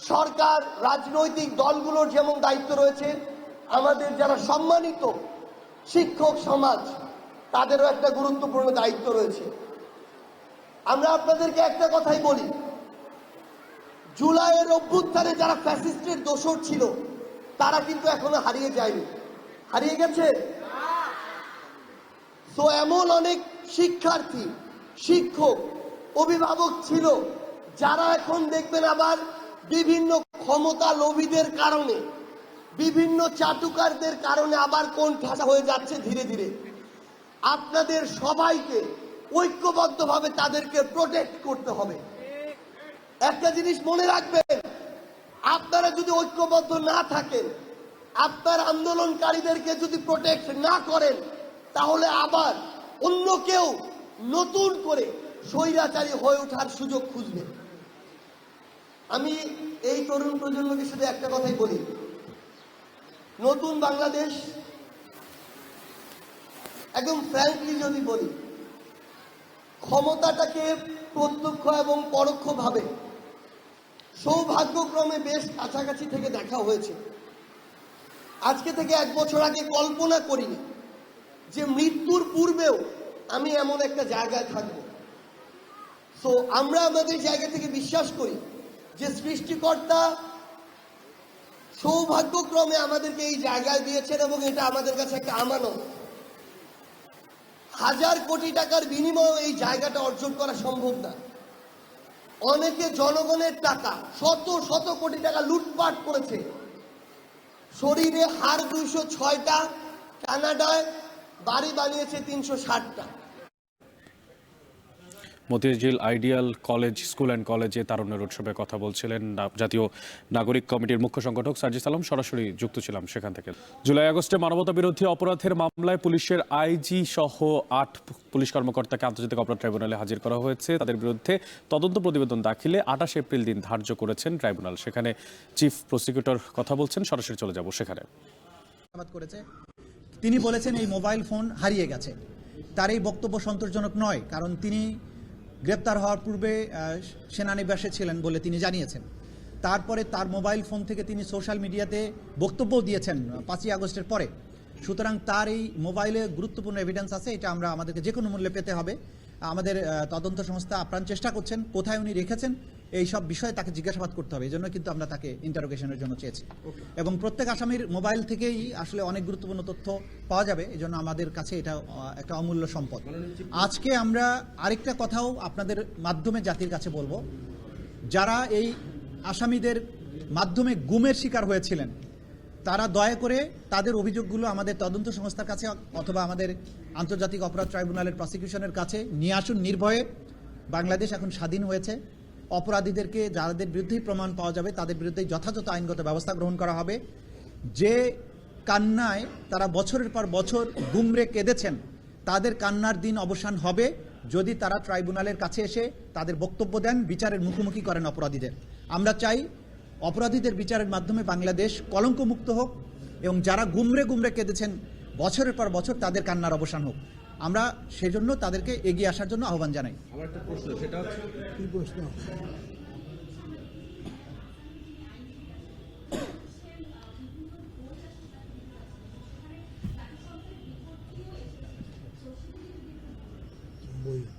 সরকার রাজনৈতিক দলগুলোর যেমন দায়িত্ব রয়েছে, আমাদের যারা সম্মানিত শিক্ষক সমাজ তাদেরও একটা গুরুত্বপূর্ণ দায়িত্ব রয়েছে। আমরা আপনাদেরকে একটা কথাই বলি, জুলাইয়ের অভ্যুত্থানে যারা ফ্যাসিস্টের দোসর ছিল তারা কিন্তু এখনো হারিয়ে যায়নি, হারিয়ে গেছে। তো এমন অনেক শিক্ষার্থী, শিক্ষক, অভিভাবক ছিল যারা এখন দেখবেন আবার বিভিন্ন ক্ষমতা লোভীদের কারণে, বিভিন্ন চাটুকারদের কারণে আবার কোণঠাসা হয়ে যাচ্ছে ধীরে ধীরে। আপনাদের সবাইকে ঐক্যবদ্ধভাবে তাদেরকে প্রোটেক্ট করতে হবে। একটা জিনিস মনে রাখবেন, আপনারা যদি ঐক্যবদ্ধ না থাকেন, আপনার আন্দোলনকারীদেরকে যদি প্রোটেক্ট না করেন, তাহলে আবার অন্য কেউ নতুন করে স্বৈরাচারী হয়ে ওঠার সুযোগ খুঁজবে। আমি এই তরুণ প্রজন্মকে শুধু একটা কথাই বলি, নতুন বাংলাদেশ একদম ফ্র্যাঙ্কলি যদি বলি, ক্ষমতাটাকে প্রত্যক্ষ এবং পরোক্ষভাবে সৌভাগ্যক্রমে বেশ কাছাকাছি থেকে দেখা হয়েছে। আজকে থেকে 1 বছর আগে কল্পনা করিনি যে মৃত্যুর পূর্বেও আমি এমন একটা জায়গায় থাকব। তো আমরা আমাদের জায়গা থেকে বিশ্বাস করি যে সৃষ্টিকর্তা সৌভাগ্যক্রমে আমাদেরকে এই জায়গায় দিয়েছেন এবং এটা আমাদের কাছে একটা আমানত। 1000 কোটি টাকার বিনিময়ে এই জায়গাটা অর্জন করা সম্ভব না। অনেকে জনগণের টাকা শত শত কোটি টাকা লুটপাট করেছে। শরীরে হাড় 206টা, কানাডায় বাড়ি বানিয়েছে 360টা। Motijheel ideal college, school and কলেজে তারুণ্যের উৎসবে কথা বলছিলেন জাতীয় নাগরিক কমিটির মুখ্য সংগঠক সার্জিস আলম। সরাসরি যুক্ত ছিলাম সেখান থেকে। জুলাই আগস্টে মানবতা বিরোধী অপরাধের মামলায় পুলিশের আইজি সহ 8 পুলিশ কর্মকর্তাকে আন্তর্জাতিক অপরাধ ট্রাইব্যুনালে হাজির করা হয়েছে। তাদের বিরুদ্ধে তদন্ত প্রতিবেদন দাখিলে 28 এপ্রিল দিন ধার্য করেছেন ট্রাইব্যুনাল। সেখানে চিফ প্রসিকিউটর কথা বলছেন, সরাসরি চলে যাব সেখানে। তিনি বলেছেন এই মোবাইল ফোন হারিয়ে গেছে। তার এই বক্তব্য সন্তোষজনক নয়, কারণ তিনি গ্রেপ্তার হওয়ার পূর্বে সেনানিবাসে ছিলেন বলে তিনি জানিয়েছেন। তারপরে তার মোবাইল ফোন থেকে তিনি সোশ্যাল মিডিয়াতে বক্তব্য দিয়েছেন 5ই আগস্টের পরে। সুতরাং তার এই মোবাইলে গুরুত্বপূর্ণ এভিডেন্স আছে, এটা আমাদেরকে যে কোনো মূল্যে পেতে হবে। আমাদের তদন্ত সংস্থা আপ্রাণ চেষ্টা করছেন কোথায় উনি রেখেছেন এই সব বিষয়ে তাকে জিজ্ঞাসাবাদ করতে হবে। এই জন্য কিন্তু আমরা তাকে ইন্টারোগেশনের জন্য চেয়েছি এবং প্রত্যেক আসামির মোবাইল থেকেই আসলে অনেক গুরুত্বপূর্ণ তথ্য পাওয়া যাবে। এই জন্য আমাদের কাছে এটা একটা অমূল্য সম্পদ। আজকে আমরা আরেকটা কথাও আপনাদের মাধ্যমে জাতির কাছে বলবো, যারা এই আসামিদের মাধ্যমে গুমের শিকার হয়েছিলেন তারা দয়া করে তাদের অভিযোগগুলো আমাদের তদন্ত সংস্থার কাছে অথবা আমাদের আন্তর্জাতিক অপরাধ ট্রাইব্যুনালের প্রসিকিউশনের কাছে নিয়ে আসুন নির্ভয়ে। বাংলাদেশ এখন স্বাধীন হয়েছে। অপরাধীদেরকে যাদের বিরুদ্ধেই প্রমাণ পাওয়া যাবে তাদের বিরুদ্ধে যথাযথ আইনগত ব্যবস্থা গ্রহণ করা হবে। যে কান্নায় তারা বছরের পর বছর গুমরে কেঁদেছেন তাদের কান্নার দিন অবসান হবে যদি তারা ট্রাইব্যুনালের কাছে এসে তাদের বক্তব্য দেন, বিচারের মুখোমুখি করেন অপরাধীদের। আমরা চাই অপরাধীদের বিচারের মাধ্যমে বাংলাদেশ কলঙ্কমুক্ত হোক এবং যারা গুমরে গুমরে কেঁদেছেন বছরের পর বছর তাদের কান্নার অবসান হোক। আমরা সেজন্য তাদেরকে এগিয়ে আসার জন্য আহ্বান জানাই। আমার একটা প্রশ্ন, সেটা হচ্ছে কি প্রশ্ন?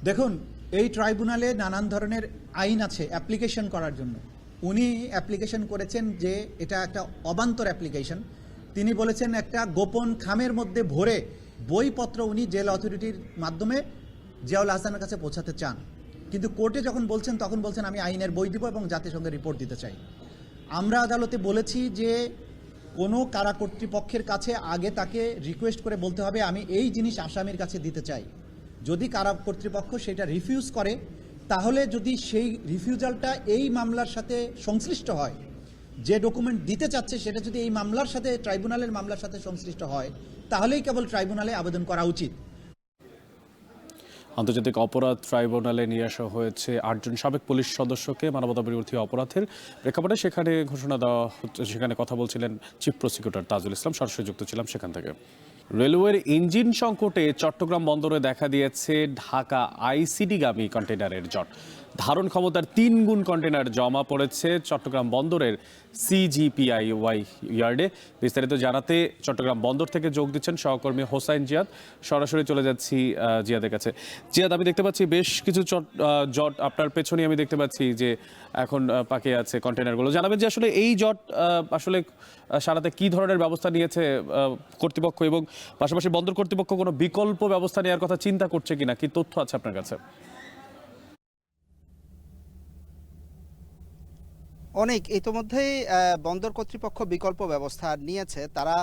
দেখুন, এই ট্রাইব্যুনালে নানান ধরনের আইন আছে অ্যাপ্লিকেশন করার জন্য। উনি অ্যাপ্লিকেশন করেছেন যে এটা একটা অবান্তর অ্যাপ্লিকেশন। তিনি বলেছেন একটা গোপন খামের মধ্যে ভরে বইপত্র উনি জেল অথরিটির মাধ্যমে জিয়াউল হাসানের কাছে পৌঁছাতে চান, কিন্তু কোর্টে যখন বলছেন তখন বলছেন আমি আইনের বই দিব এবং জাতিসংঘে রিপোর্ট দিতে চাই। আমরা আদালতে বলেছি যে কোনো কারা কর্তৃপক্ষের কাছে আগে তাকে রিকোয়েস্ট করে বলতে হবে আমি এই জিনিস আসামির কাছে দিতে চাই। যদি কারা কর্তৃপক্ষ সেটা রিফিউজ করে তাহলে যদি সেই রিফিউজালটা এই মামলার সাথে সংশ্লিষ্ট হয়, যে ডকুমেন্ট দিতে চাচ্ছে সেটা যদি এই মামলার সাথে ট্রাইব্যুনালের মামলার সাথে সংশ্লিষ্ট হয় তাহলেই কেবল ট্রাইব্যুনালে আবেদন করা উচিত। আন্তর্জাতিক অপরাধ ট্রাইব্যুনালে নিয়ে আসা হয়েছে 8 জন সাবেক পুলিশ সদস্যকে মানবতাবিরোধী অপরাধের প্রেক্ষাপটে। সেখানে ঘোষণা দেওয়া হচ্ছে, সেখানে কথা বলছিলেন চিফ প্রসিকিউটর তাজুল ইসলাম। সরাসরি যুক্ত ছিলাম সেখান থেকে। রেলওয়ের ইঞ্জিন সংকটে চট্টগ্রাম বন্দরে দেখা দিয়েছে ঢাকা আইসিডিগামী কন্টেনারের জট। ধারণ ক্ষমতার 3 গুণ কন্টেনার জমা পড়েছে চট্টগ্রাম বন্দরের CGPIY ইয়ার্ডে। বিস্তারিত জানাতে চট্টগ্রাম বন্দর থেকে যোগ দিচ্ছেন সহকর্মী হোসাইন জিয়াদ। সরাসরি চলে যাচ্ছি জিয়াদের কাছে। জিয়াদ, আমি দেখতে পাচ্ছি বেশ কিছু জট আপনার পেছনে, আমি দেখতে পাচ্ছি যে এখন পাকে আছে কন্টেনারগুলো। জানাবেন যে আসলে এই জট আসলে সারাতে কি ধরনের ব্যবস্থা নিয়েছে কর্তৃপক্ষ, এবং পাশাপাশি বন্দর কর্তৃপক্ষ কোনো বিকল্প ব্যবস্থা নেওয়ার কথা চিন্তা করছে কিনা, কি তথ্য আছে আপনার কাছে? অনেক ইতোমধ্যেই বন্দর কর্তৃপক্ষ বিকল্প ব্যবস্থা নিয়েছে। তারা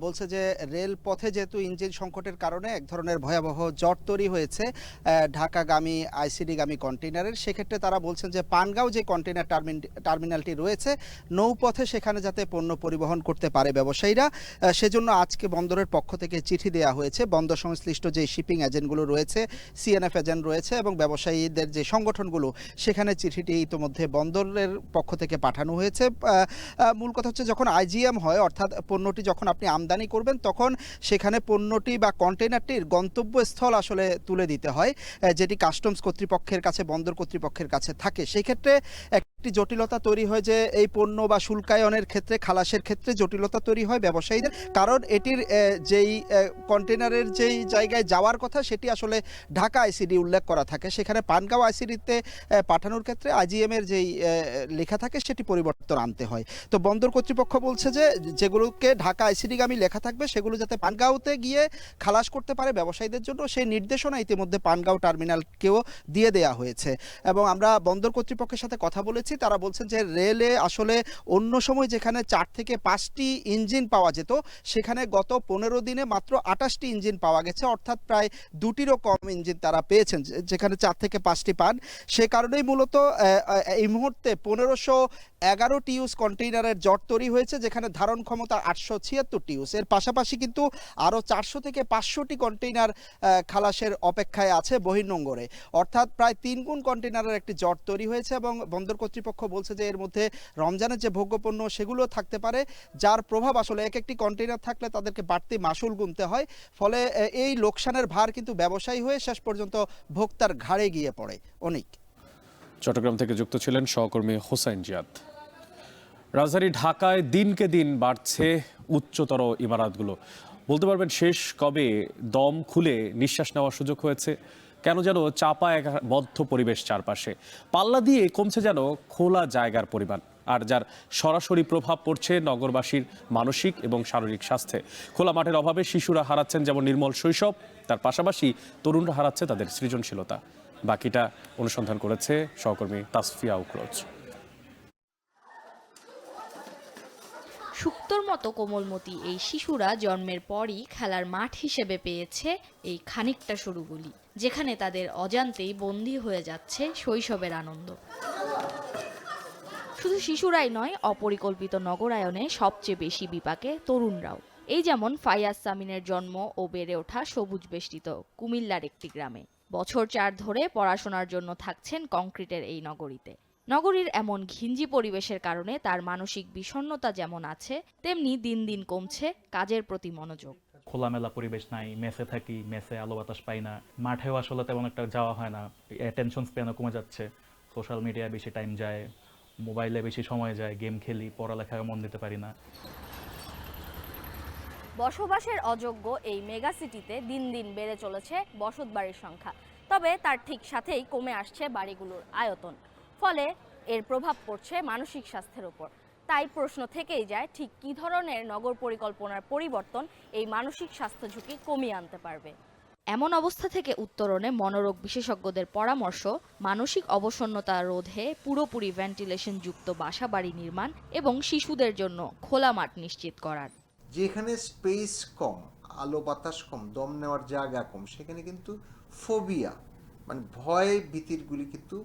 বলছে যে রেলপথে যেহেতু ইঞ্জিন সংকটের কারণে এক ধরনের ভয়াবহ জট তৈরি হয়েছে ঢাকাগামী আইসিডিগামী কন্টেনারের, সেক্ষেত্রে তারা বলছেন যে পানগাঁও যে কন্টেনার টার্মিনালটি রয়েছে নৌপথে সেখানে যাতে পণ্য পরিবহন করতে পারে ব্যবসায়ীরা, সেজন্য আজকে বন্দরের পক্ষ থেকে চিঠি দেওয়া হয়েছে। বন্দর সংশ্লিষ্ট যে শিপিং এজেন্টগুলো রয়েছে, CNF এজেন্ট রয়েছে এবং ব্যবসায়ীদের যে সংগঠনগুলো, সেখানে চিঠিটি ইতোমধ্যে বন্দরের পক্ষ থেকে পাঠানো হয়েছে। মূল কথা হচ্ছে যখন IGM হয়, অর্থাৎ পণ্যটি যখন আপনি আমদানি করবেন তখন সেখানে পণ্যটি বা কন্টেনারটির গন্তব্যস্থল আসলে তুলে দিতে হয়, যেটি কাস্টমস কর্তৃপক্ষের কাছে, বন্দর কর্তৃপক্ষের কাছে থাকে। সেই ক্ষেত্রে একটি জটিলতা তৈরি হয় যে এই পণ্য বা শুল্কায়নের ক্ষেত্রে, খালাসের ক্ষেত্রে জটিলতা তৈরি হয় ব্যবসায়ীদের, কারণ এটির যেই কন্টেনারের যেই জায়গায় যাওয়ার কথা সেটি আসলে ঢাকা আইসিডি উল্লেখ করা থাকে, সেখানে পানগাঁও আইসিডিতে পাঠানোর ক্ষেত্রে IGM এর যেই লেখা থাকে সেটি পরিবর্তন আনতে হয়। তো বন্দর কর্তৃপক্ষ বলছে যে যেগুলোকে ঢাকা আইসিডিগামী লেখা থাকবে সেগুলো যাতে পানগাঁওতে গিয়ে খালাস করতে পারে ব্যবসায়ীদের জন্য, সেই নির্দেশনা ইতিমধ্যে পানগাঁও টার্মিনালকেও দিয়ে দেওয়া হয়েছে। এবং আমরা বন্দর কর্তৃপক্ষের সাথে কথা বলেছি, তারা বলছেন যে রেলে আসলে অন্য সময় যেখানে 4 থেকে 5টি ইঞ্জিন পাওয়া যেত, সেখানে গত 15 দিনে মাত্র 28টি ইঞ্জিন পাওয়া গেছে, অর্থাৎ প্রায় 2টিরও কম ইঞ্জিন তারা পেয়েছেন, যেখানে 4 থেকে 5টি পান। সে কারণেই মূলত এই মুহূর্তে 1511 টিউস কন্টেইনারের জট তৈরি হয়েছে, যেখানে ধারণ ক্ষমতা 876 টিউস। এর পাশাপাশি কিন্তু আরও 400 থেকে 500টি কন্টেইনার খালাসের অপেক্ষায় আছে বহির্নোঙরে, অর্থাৎ প্রায় 3 গুণ কন্টেইনারের একটি জট তৈরি হয়েছে। এবং বন্দর কর্তৃপক্ষ বলছে যে এর মধ্যে রমজানের যে ভোগ্যপণ্য সেগুলো থাকতে পারে, যার প্রভাব আসলে এক একটি কন্টেইনার থাকলে তাদেরকে বাড়তি মাসুল গুনতে হয়, ফলে এই লোকসানের ভার কিন্তু ব্যবসায়ী হয়ে শেষ পর্যন্ত ভোক্তার ঘাড়ে গিয়ে পড়ে। অনেক চট্টগ্রাম থেকে যুক্ত ছিলেন সহকর্মী হোসাইন জিয়াদ। রাজধানী ঢাকায় দিনকে দিন বাড়ছে উচ্চতর ইমারতগুলো। বলতে পারবেন শেষ কবে দম খুলে নিঃশ্বাস নেওয়ার সুযোগ হয়েছে? কেন যেন চাপা এক বদ্ধ পরিবেশ চারপাশে। পাল্লা দিয়ে কমছে যেন খোলা জায়গার পরিমাণ, আর যার সরাসরি প্রভাব পড়ছে নগরবাসীর মানসিক এবং শারীরিক স্বাস্থ্যে। খোলা মাঠের অভাবে শিশুরা হারাচ্ছেন যেমন নির্মল শৈশব, তার পাশাপাশি তরুণরা হারাচ্ছে তাদের সৃজনশীলতা। বাকিটা অনুসন্ধান করেছে সহকর্মী তাসফিয়া উকরোজ। শুক্তোর মতো কোমলমতি এই শিশুরা জন্মের পরই খেলার মাঠ হিসেবে পেয়েছে এই খানিকটা সরুগুলি, যেখানে তাদের অজান্তেই বন্দী হয়ে যাচ্ছে শৈশবের আনন্দ। শুধু শিশুরাই নয়, অপরিকল্পিত নগরায়নে সবচেয়ে বেশি বিপাকে তরুণরাও। এই যেমন ফাইয়াজ সামিনের জন্ম ও বেড়ে ওঠা সবুজ বেষ্টিত কুমিল্লার একটি গ্রামে। বছর 4 ধরে পড়াশোনার জন্য থাকছেন কংক্রিটের এই নগরীতে। নগরীর এমন ঘিঞ্জি পরিবেশের কারণে তার মানসিক বিষণ্ণতা যেমন আছে, তেমনি দিন দিন কমছে কাজের প্রতি মনোযোগ। খোলামেলা পরিবেশ নাই, মেসে থাকি, মেসে আলো বাতাস পাই না, মাঠেও আসলে তেমন একটা যাওয়া হয় না, অ্যাটেনশন স্প্যানও কমে যাচ্ছে, সোশ্যাল মিডিয়ায় বেশি টাইম যায়, মোবাইলে বেশি সময় যায়, গেম খেলি, পড়ালেখায় মন দিতে পারি না। বসবাসের অযোগ্য এই মেগা সিটিতে দিন দিন বেড়ে চলেছে বসত বাড়ির সংখ্যা, তবে তার ঠিক সাথেই কমে আসছে বাড়িগুলোর আয়তন। ফলে এর প্রভাব পড়ছে মানসিক স্বাস্থ্যের উপর। তাই প্রশ্ন থেকেই যায়, ঠিক কী ধরনের নগর পরিকল্পনার পরিবর্তন এই মানসিক স্বাস্থ্য ঝুঁকি কমিয়ে আনতে পারবে। এমন অবস্থা থেকে উত্তরণে মনোরোগ বিশেষজ্ঞদের পরামর্শ, মানসিক অবসন্নতা রোধে পুরোপুরি ভেন্টিলেশন যুক্ত বাসাবাড়ি নির্মাণ এবং শিশুদের জন্য খোলা মাঠ নিশ্চিত করার। যেখানে স্পেস কম, আলো বাতাস কম, দম নেওয়ার জায়গা কম, সেখানে কিন্তু ফোবিয়া মানে ভয় ভীতিরগুলি কিন্তু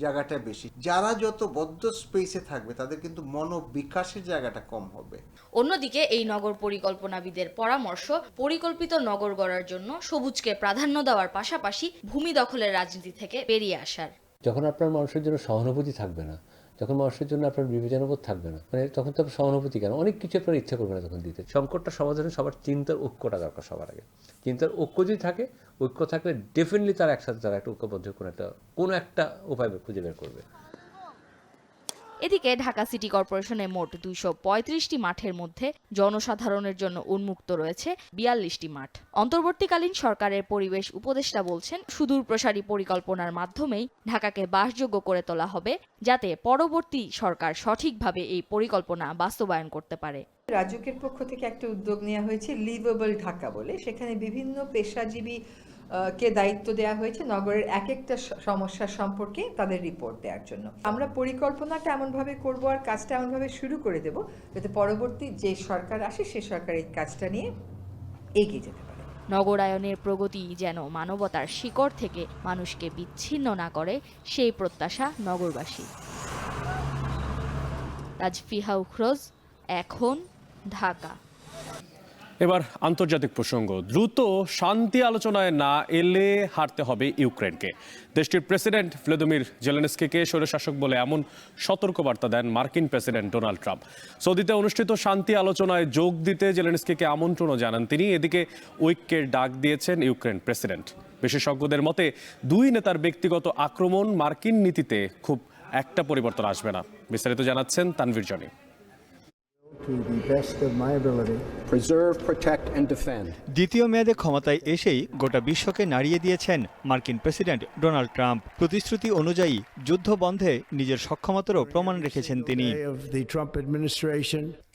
জায়গাটা বেশি। যারা যত বদ্ধ স্পেসে থাকবে তাদের কিন্তু মনোবিকাশের জায়গাটা কম হবে। অন্যদিকে এই নগর পরিকল্পনাবিদের পরামর্শ, পরিকল্পিত নগর গড়ার জন্য সবুজকে প্রাধান্য দেওয়ার পাশাপাশি ভূমি দখলের রাজনীতি থেকে বেরিয়ে আসার। যখন আপনার মানুষের জন্য সহানুভূতি থাকবে না, যখন মানুষের জন্য আপনার বিবেচনাবোধ থাকবে না, মানে তখন তো আপনার সহানুভূতি কেন, অনেক কিছু আপনার ইচ্ছা করবে না তখন দিতে। সংকটটা সমাধানে সবার চিন্তার ঐক্যটা দরকার। সবার আগে চিন্তার ঐক্য যদি থাকে, ঐক্য থাকলে ডেফিনেটলি তারা একসাথে তারা একটা ঐক্যবদ্ধ কোনো একটা উপায় খুঁজে বের করবে। এদিকে ঢাকা সিটি কর্পোরেশনে মোট 235টি মাঠের মধ্যে জনসাধারণের জন্য উন্মুক্ত রয়েছে 42টি মাঠ। অন্তর্বর্তীকালীন সরকারের পরিবেশ উপদেষ্টা বলছেন, সুদূর প্রসারী পরিকল্পনার মাধ্যমেই ঢাকাকে বাসযোগ্য করে তোলা হবে, যাতে পরবর্তী সরকার সঠিকভাবে এই পরিকল্পনা বাস্তবায়ন করতে পারে। রাজুকের পক্ষ থেকে একটা উদ্যোগ নেওয়া হয়েছে লিভেবল ঢাকা বলে, সেখানে বিভিন্ন পেশাজীবী কে দায়িত্ব দেওয়া হয়েছে নগরের এক একটা সমস্যা সম্পর্কে তাদের রিপোর্ট দেওয়ার জন্য। আমরা পরিকল্পনাটা এমনভাবে করব আর কাজটা এমনভাবে শুরু করে দেব যাতে পরবর্তী যে সরকার আসে সে সরকার এই কাজটা নিয়ে এগিয়ে যেতে পারে। নগরায়নের প্রগতি যেন মানবতার শিকড় থেকে মানুষকে বিচ্ছিন্ন না করে, সেই প্রত্যাশা নগরবাসী। তাসফিয়া উকরোজ, এখন, ঢাকা। এবার আন্তর্জাতিক প্রসঙ্গ। দ্রুত শান্তি আলোচনায় না এলে হারতে হবে ইউক্রেনকে। দেশটির প্রেসিডেন্ট ভ্লাদিমির জেলেনস্কিকে স্বৈরশাসক বলে এমন সতর্কবার্তা দেন মার্কিন প্রেসিডেন্ট ডোনাল্ড ট্রাম্প। সৌদিতে অনুষ্ঠিত শান্তি আলোচনায় যোগ দিতে জেলেনস্কিকে আমন্ত্রণও জানান তিনি। এদিকে ঐক্যের ডাক দিয়েছেন ইউক্রেন প্রেসিডেন্ট। বিশেষজ্ঞদের মতে দুই নেতার ব্যক্তিগত আক্রমণ মার্কিন নীতিতে খুব একটা পরিবর্তন আসবে না। বিস্তারিত জানাচ্ছেন তানভীর জনি। দ্বিতীয় মেয়াদে ক্ষমতায় এসেই গোটা বিশ্বকে নাড়িয়ে দিয়েছেন মার্কিন প্রেসিডেন্ট ডোনাল্ড ট্রাম্প। প্রতিশ্রুতি অনুযায়ী যুদ্ধ বন্ধে নিজের সক্ষমতারও প্রমাণ রেখেছেন তিনি।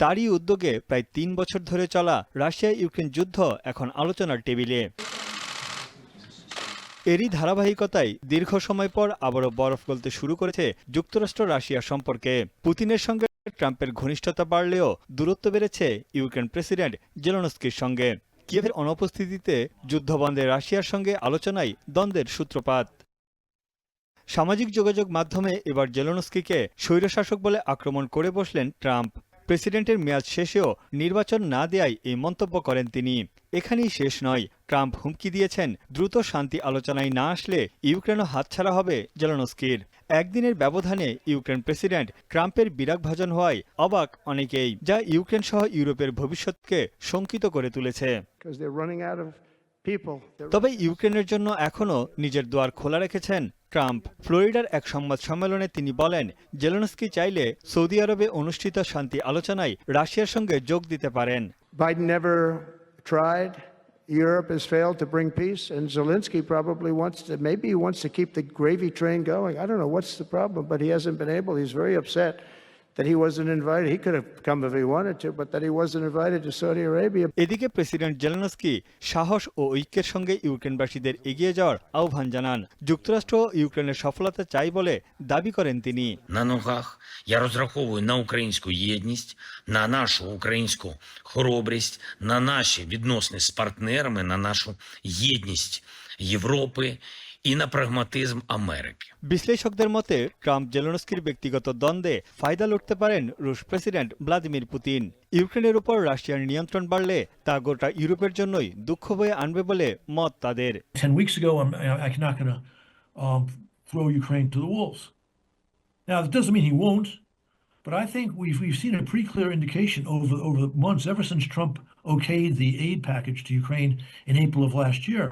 তারই উদ্যোগে প্রায় 3 বছর ধরে চলা রাশিয়া ইউক্রেন যুদ্ধ এখন আলোচনার টেবিলে। এরই ধারাবাহিকতায় দীর্ঘ সময় পর আবারও বরফ গলতে শুরু করেছে যুক্তরাষ্ট্র রাশিয়া সম্পর্কে। পুতিনের সঙ্গে ট্রাম্পের ঘনিষ্ঠতা বাড়লেও দূরত্ব বেড়েছে ইউক্রেন প্রেসিডেন্ট জেলেনস্কির সঙ্গে। কিয়েভের অনুপস্থিতিতে যুদ্ধবন্ধে রাশিয়ার সঙ্গে আলোচনায় দ্বন্দ্বের সূত্রপাত। সামাজিক যোগাযোগ মাধ্যমে এবার জেলেনস্কিকে স্বৈরশাসক বলে আক্রমণ করে বসলেন ট্রাম্প। প্রেসিডেন্টের মেয়াদ শেষেও নির্বাচন না দেয়ায় এই মন্তব্য করেন তিনি। এখানেই শেষ নয়, ট্রাম্প হুমকি দিয়েছেন দ্রুত শান্তি আলোচনায় না আসলে ইউক্রেনও হাতছাড়া হবে জেলেনস্কির। একদিনের ব্যবধানে ইউক্রেন প্রেসিডেন্ট ট্রাম্পের বিরাগভাজন হওয়ায় অবাক অনেকেই, যা ইউক্রেন সহ ইউরোপের ভবিষ্যৎকে শঙ্কিত করে তুলেছে। তবে ইউক্রেনের জন্য এখনও নিজের দুয়ার খোলা রেখেছেন ট্রাম্প। ফ্লোরিডার এক সংবাদ সম্মেলনে তিনি বলেন, জেলেনস্কি চাইলে সৌদি আরবে অনুষ্ঠিত শান্তি আলোচনায় রাশিয়ার সঙ্গে যোগ দিতে পারেন। Europe has failed to bring peace, and Zelensky probably maybe he wants to keep the gravy train going. I don't know what's the problem, but he hasn't been able. He's very upset that he wasn't invited. He could have come if he wanted to, but that he wasn't invited to Saudi Arabia. এদিকে president Zelensky সাহস ও ঐক্যের সঙ্গে ইউক্রেনবাসীদের এগিয়ে যাওয়ার আহ্বান জানান। যুক্তরাষ্ট্র ইউক্রেনের সফলতা চাই বলে দাবি করেন তিনি। На ногах я розраховую на українську єдність, на нашу українську хоробрість, на наші відносини з партнерами, на нашу єдність Європи і на прагматизм Америки. বিশ্লেষকদের মতে ট্রাম্প জেলেনস্কির ব্যক্তিগত দ্বন্দ্বে ফায়দা লুটতে পারেন রুশ প্রেসিডেন্ট ভ্লাদিমির পুতিন। ইউক্রেনের উপর রাশিয়ার নিয়ন্ত্রণ বাড়লে তা গোটা ইউরোপের জন্যই দুঃখ বয়ে আনবে বলে মত তাদের। 10 weeks ago, I'm not going to throw Ukraine to the wolves. Now, that doesn't mean he won't, but I think we've seen a pretty clear indication over the months, ever since Trump okayed the aid package to Ukraine in April of last year,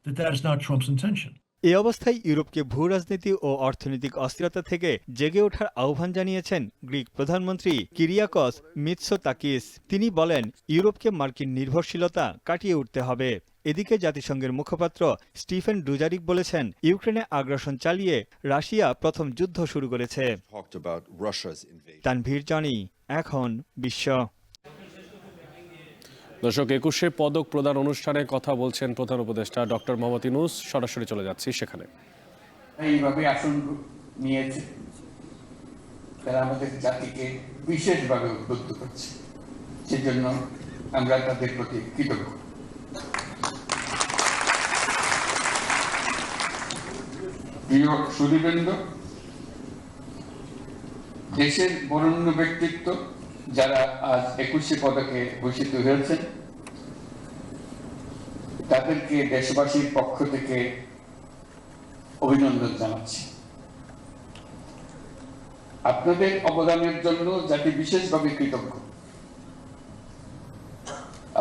that is not Trump's intention. এই অবস্থায় ইউরোপকে ভূ রাজনীতি ও অর্থনৈতিক অস্থিরতা থেকে জেগে ওঠার আহ্বান জানিয়েছেন গ্রিক প্রধানমন্ত্রী কিরিয়াকস মিৎসোতাকিস। তিনি বলেন, ইউরোপকে মার্কিন নির্ভরশীলতা কাটিয়ে উঠতে হবে। এদিকে জাতিসংঘের মুখপাত্র স্টিফেন ডুজারিক বলেছেন, ইউক্রেনে আগ্রাসন চালিয়ে রাশিয়া প্রথম যুদ্ধ শুরু করেছে। তানভীর জনি, এখন বিশ্ব। দর্শক, 21শে পদক প্রদান অনুষ্ঠানে কথা বলছেন প্রধান উপদেষ্টা ডক্টর মোহাম্মদ ইউনূস। সরাসরি চলে যাচ্ছি সেখানে। এইভাবে আসন নিয়েছে, তারা আমাদের জাতিকে বিশেষভাবে উদ্বুদ্ধ করছে, সেজন্য আমরা তাদের প্রতি কৃতজ্ঞ। প্রিয় সুধীবৃন্দ, দেশের বরেণ্য ব্যক্তিত্ব যারা আজ 21শে পদকে ভূষিত হয়েছেন, তাদেরকে দেশবাসীর পক্ষ থেকে অভিনন্দন জানাচ্ছি। আপনাদের অবদানের জন্য জাতি বিশেষভাবে কৃতজ্ঞ।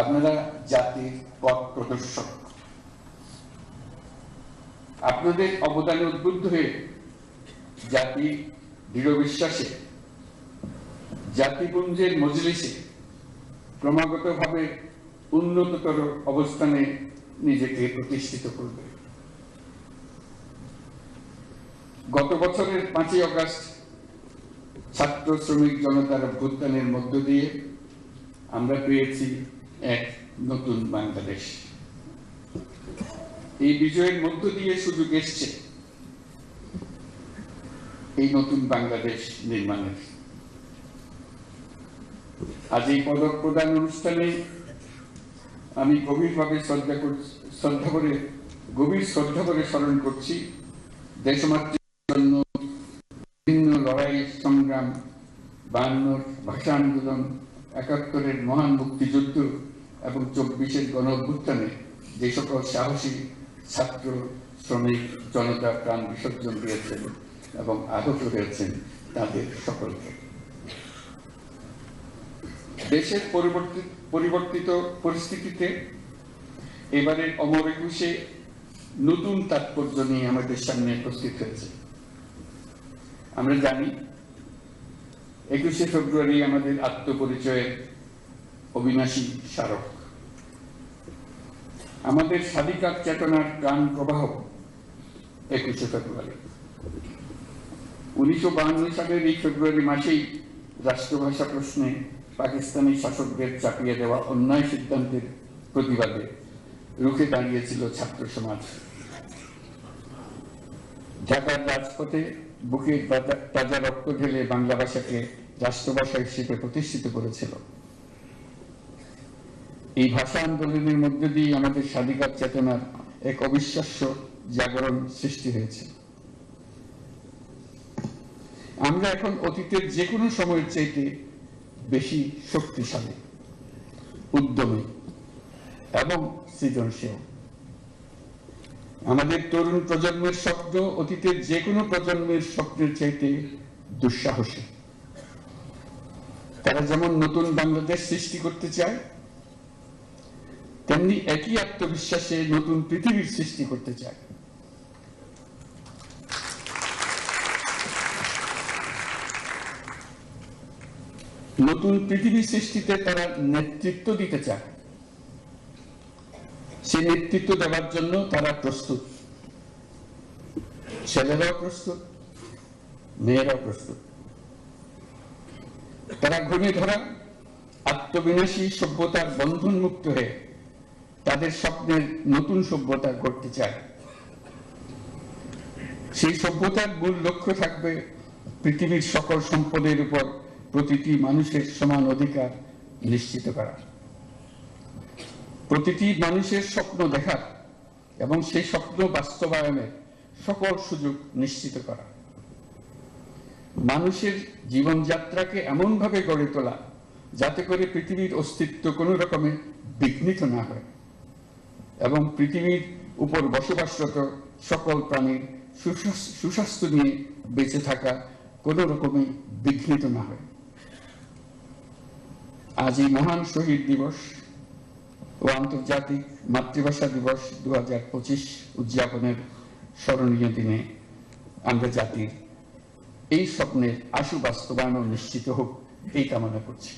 আপনারা জাতির পথ প্রদর্শক। আপনাদের অবদানে উদ্বুদ্ধ হয়ে জাতি দৃঢ় বিশ্বাসে জাতিপুঞ্জের মজলিসে ক্রমাগতভাবে উন্নততর অবস্থানে নিজেকে প্রতিষ্ঠিত করবে। গত বছরের 5ই আগস্ট ছাত্র শ্রমিক জনতার অভ্যুত্থানের মধ্য দিয়ে আমরা পেয়েছি এক নতুন বাংলাদেশ। এই বিজয়ের মধ্য দিয়ে সুযোগ এসছে এই নতুন বাংলাদেশ নির্মাণের। আজ এই পদক প্রদান অনুষ্ঠানে আমি গভীর শ্রদ্ধা করে স্মরণ করছি দেশমাতৃর জন্য বিভিন্ন লড়াই সংগ্রাম, 52 ভাষা আন্দোলন, 71-এর মহান মুক্তিযুদ্ধ এবং 24-এর গণ অভ্যুত্থানে যে সকল সাহসী ছাত্র শ্রমিক জনতা প্রাণ বিসর্জন দিয়েছেন এবং আহত হয়েছেন তাদের সকলকে। দেশের পরিবর্তিত পরিস্থিতিতে এবারের অমর একুশে নতুন তাৎপর্য নিয়ে আমাদের সামনে উপস্থিত হয়েছে। আমরা জানি 21শে ফেব্রুয়ারি আমাদের আত্মপরিচয়ের অবিনাশী স্মারক। আমাদের স্বাধিকার চেতনার প্রাণ প্রবাহ 21শে ফেব্রুয়ারি। 1952 সালের এই ফেব্রুয়ারি মাসেই রাষ্ট্রভাষা প্রশ্নে পাকিস্তানি শাসকদের চাপিয়ে দেওয়া অন্যায় সিদ্ধান্তের প্রতিবাদে রুখে দাঁড়িয়েছিল ছাত্র সমাজ। ঢাকার রাজপথে বুকে তাজা রক্ত ঢেলে বাংলা ভাষাকে রাষ্ট্রভাষা হিসেবে প্রতিষ্ঠিত করেছিল। এই ভাষা আন্দোলনের মধ্যে দিয়ে আমাদের স্বাধিকার চেতনার এক অবিশ্বাস্য জাগরণ সৃষ্টি হয়েছে। আমরা এখন অতীতের যে কোনো সময়ের চাইতে বেশি শক্তিশালী, উদ্যমী এবং সৃজনশীল। আমাদের তরুণ প্রজন্মের স্বপ্ন অতীতের যে কোনো প্রজন্মের স্বপ্নের চাইতে দুঃসাহসী। তারা যেমন নতুন বাংলাদেশ সৃষ্টি করতে চায়, তেমনি একই আত্মবিশ্বাসে নতুন পৃথিবীর সৃষ্টি করতে চায়। নতুন পৃথিবী সৃষ্টিতে তারা নেতৃত্ব দিতে চায়। নেতৃত্ব দেওয়ার জন্য তারা প্রস্তুত, ছেলেরাও প্রস্তুত, মেয়েরাও প্রস্তুত। তারা ঘূর্ণে ধরা আত্মবিনাশী সভ্যতার বন্ধন মুক্ত হয়ে তাদের স্বপ্নের নতুন সভ্যতা গড়তে চায়। সেই সভ্যতার মূল লক্ষ্য থাকবে পৃথিবীর সকল সম্পদের উপর প্রতিটি মানুষের সমান অধিকার নিশ্চিত করা, প্রতিটি মানুষের স্বপ্ন দেখা এবং সেই স্বপ্ন বাস্তবায়নের সকল সুযোগ নিশ্চিত করা, মানুষের জীবনযাত্রাকে এমনভাবে গড়ে তোলা যাতে করে পৃথিবীর অস্তিত্ব কোনো রকমে বিঘ্নিত না হয় এবং পৃথিবীর উপর বসবাসরত সকল প্রাণীর সুস্বাস্থ্য নিয়ে বেঁচে থাকা কোনো রকমে বিঘ্নিত না হয়। আজ এই মহান শহীদ দিবস ও আন্তর্জাতিক মাতৃভাষা দিবস 2025 উদযাপনের স্মরণীয় দিনে আমরা জাতির এই স্বপ্নের আশু বাস্তবায়ন নিশ্চিত হোক এই কামনা করছি।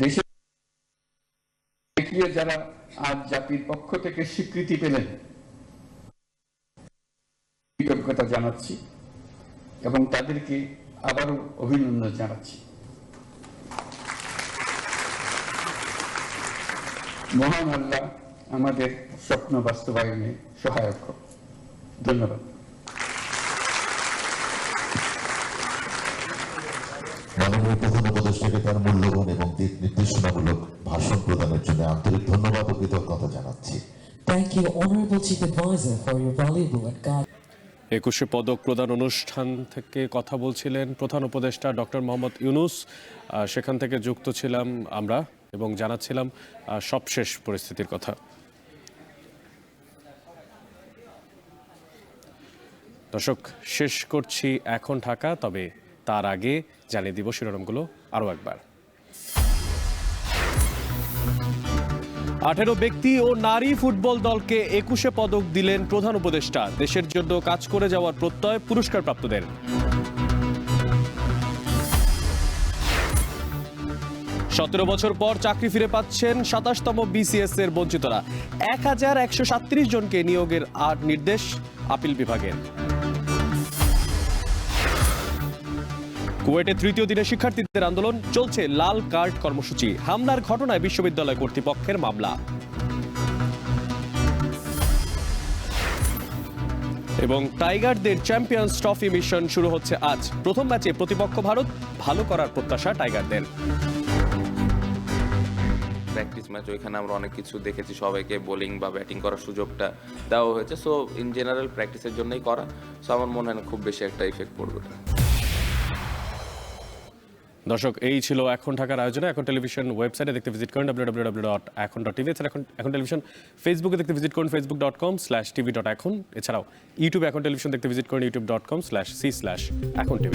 দেশে যারা আজ জাতির পক্ষ থেকে স্বীকৃতি পেলেন কৃতজ্ঞতা জানাচ্ছি এবং তাদেরকে আবারও অভিনন্দন জানাচ্ছি। মহান আল্লাহ আমাদের স্বপ্ন বাস্তবায়নে সহায়ক হোক। ধন্যবাদ। মাননীয় প্রধান উপদেষ্টাকে তার মূল্যবান এবং দিক নির্দেশনামূলক ভাষণ প্রদানের জন্য আন্তরিক ধন্যবাদ ও কৃতজ্ঞতা জানাচ্ছি। Thank you, Honorable Chief Advisor, for your valuable and guided. 21শে পদক প্রদান অনুষ্ঠান থেকে কথা বলছিলেন প্রধান উপদেষ্টা ডক্টর মোহাম্মদ ইউনূস। সেখান থেকে যুক্ত ছিলাম আমরা এবং জানাচ্ছিলাম সবশেষ পরিস্থিতির কথা। দর্শক, শেষ করছি এখন ঢাকা, তবে তার আগে জানিয়ে দিব শিরোনামগুলো আরও একবার। 18 ব্যক্তি ও নারী ফুটবল দলকে 21শে পদক দিলেন প্রধান উপদেষ্টা। দেশের জন্য কাজ করে যাওয়ার প্রত্যয় পুরস্কারপ্রাপ্তদের। সতেরো বছর পর চাকরি ফিরে পাচ্ছেন 27তম BCS এর বঞ্চিতরা। 1137 জনকে নিয়োগের নির্দেশ আপিল বিভাগের। কুয়েটে তৃতীয় দিনে শিক্ষার্থীদের আন্দোলন, চলছে লাল কার্ড কর্মসূচি। হামলার ঘটনায় বিশ্ববিদ্যালয় কর্তৃপক্ষের মামলা। এবং টাইগারদের চ্যাম্পিয়ন্স ট্রফি মিশন শুরু হচ্ছে আজ। প্রথম ম্যাচে প্রতিপক্ষ ভারত, ভালো করার প্রত্যাশা টাইগারদের। প্র্যাকটিস ম্যাচ, ওইখানে আমরা অনেক কিছু দেখেছি, সবাইকে বোলিং বা ব্যাটিং করার সুযোগটা দেওয়া হয়েছে। সো ইন জেনারেল প্র্যাকটিসের জন্যই করা। সো আমার মনে হয় না খুব বেশি একটা ইফেক্ট পড়বে। দর্শক, এই ছিল এখন ঢাকার আয়োজনে। এখন টেলিভিশন ওয়েবসাইটে দেখতে ভিজিট করেন www.ekhon.tv। এছাড়া এখন টেলিভিশন ফেসবুকে দেখতে ভিজিট করুন facebook.com/tv.ekhon। এছাড়াও ইউটিউবে এখন টেলিভিশন দেখতে ভিজিট করুন youtube.com/c/ekhon tv।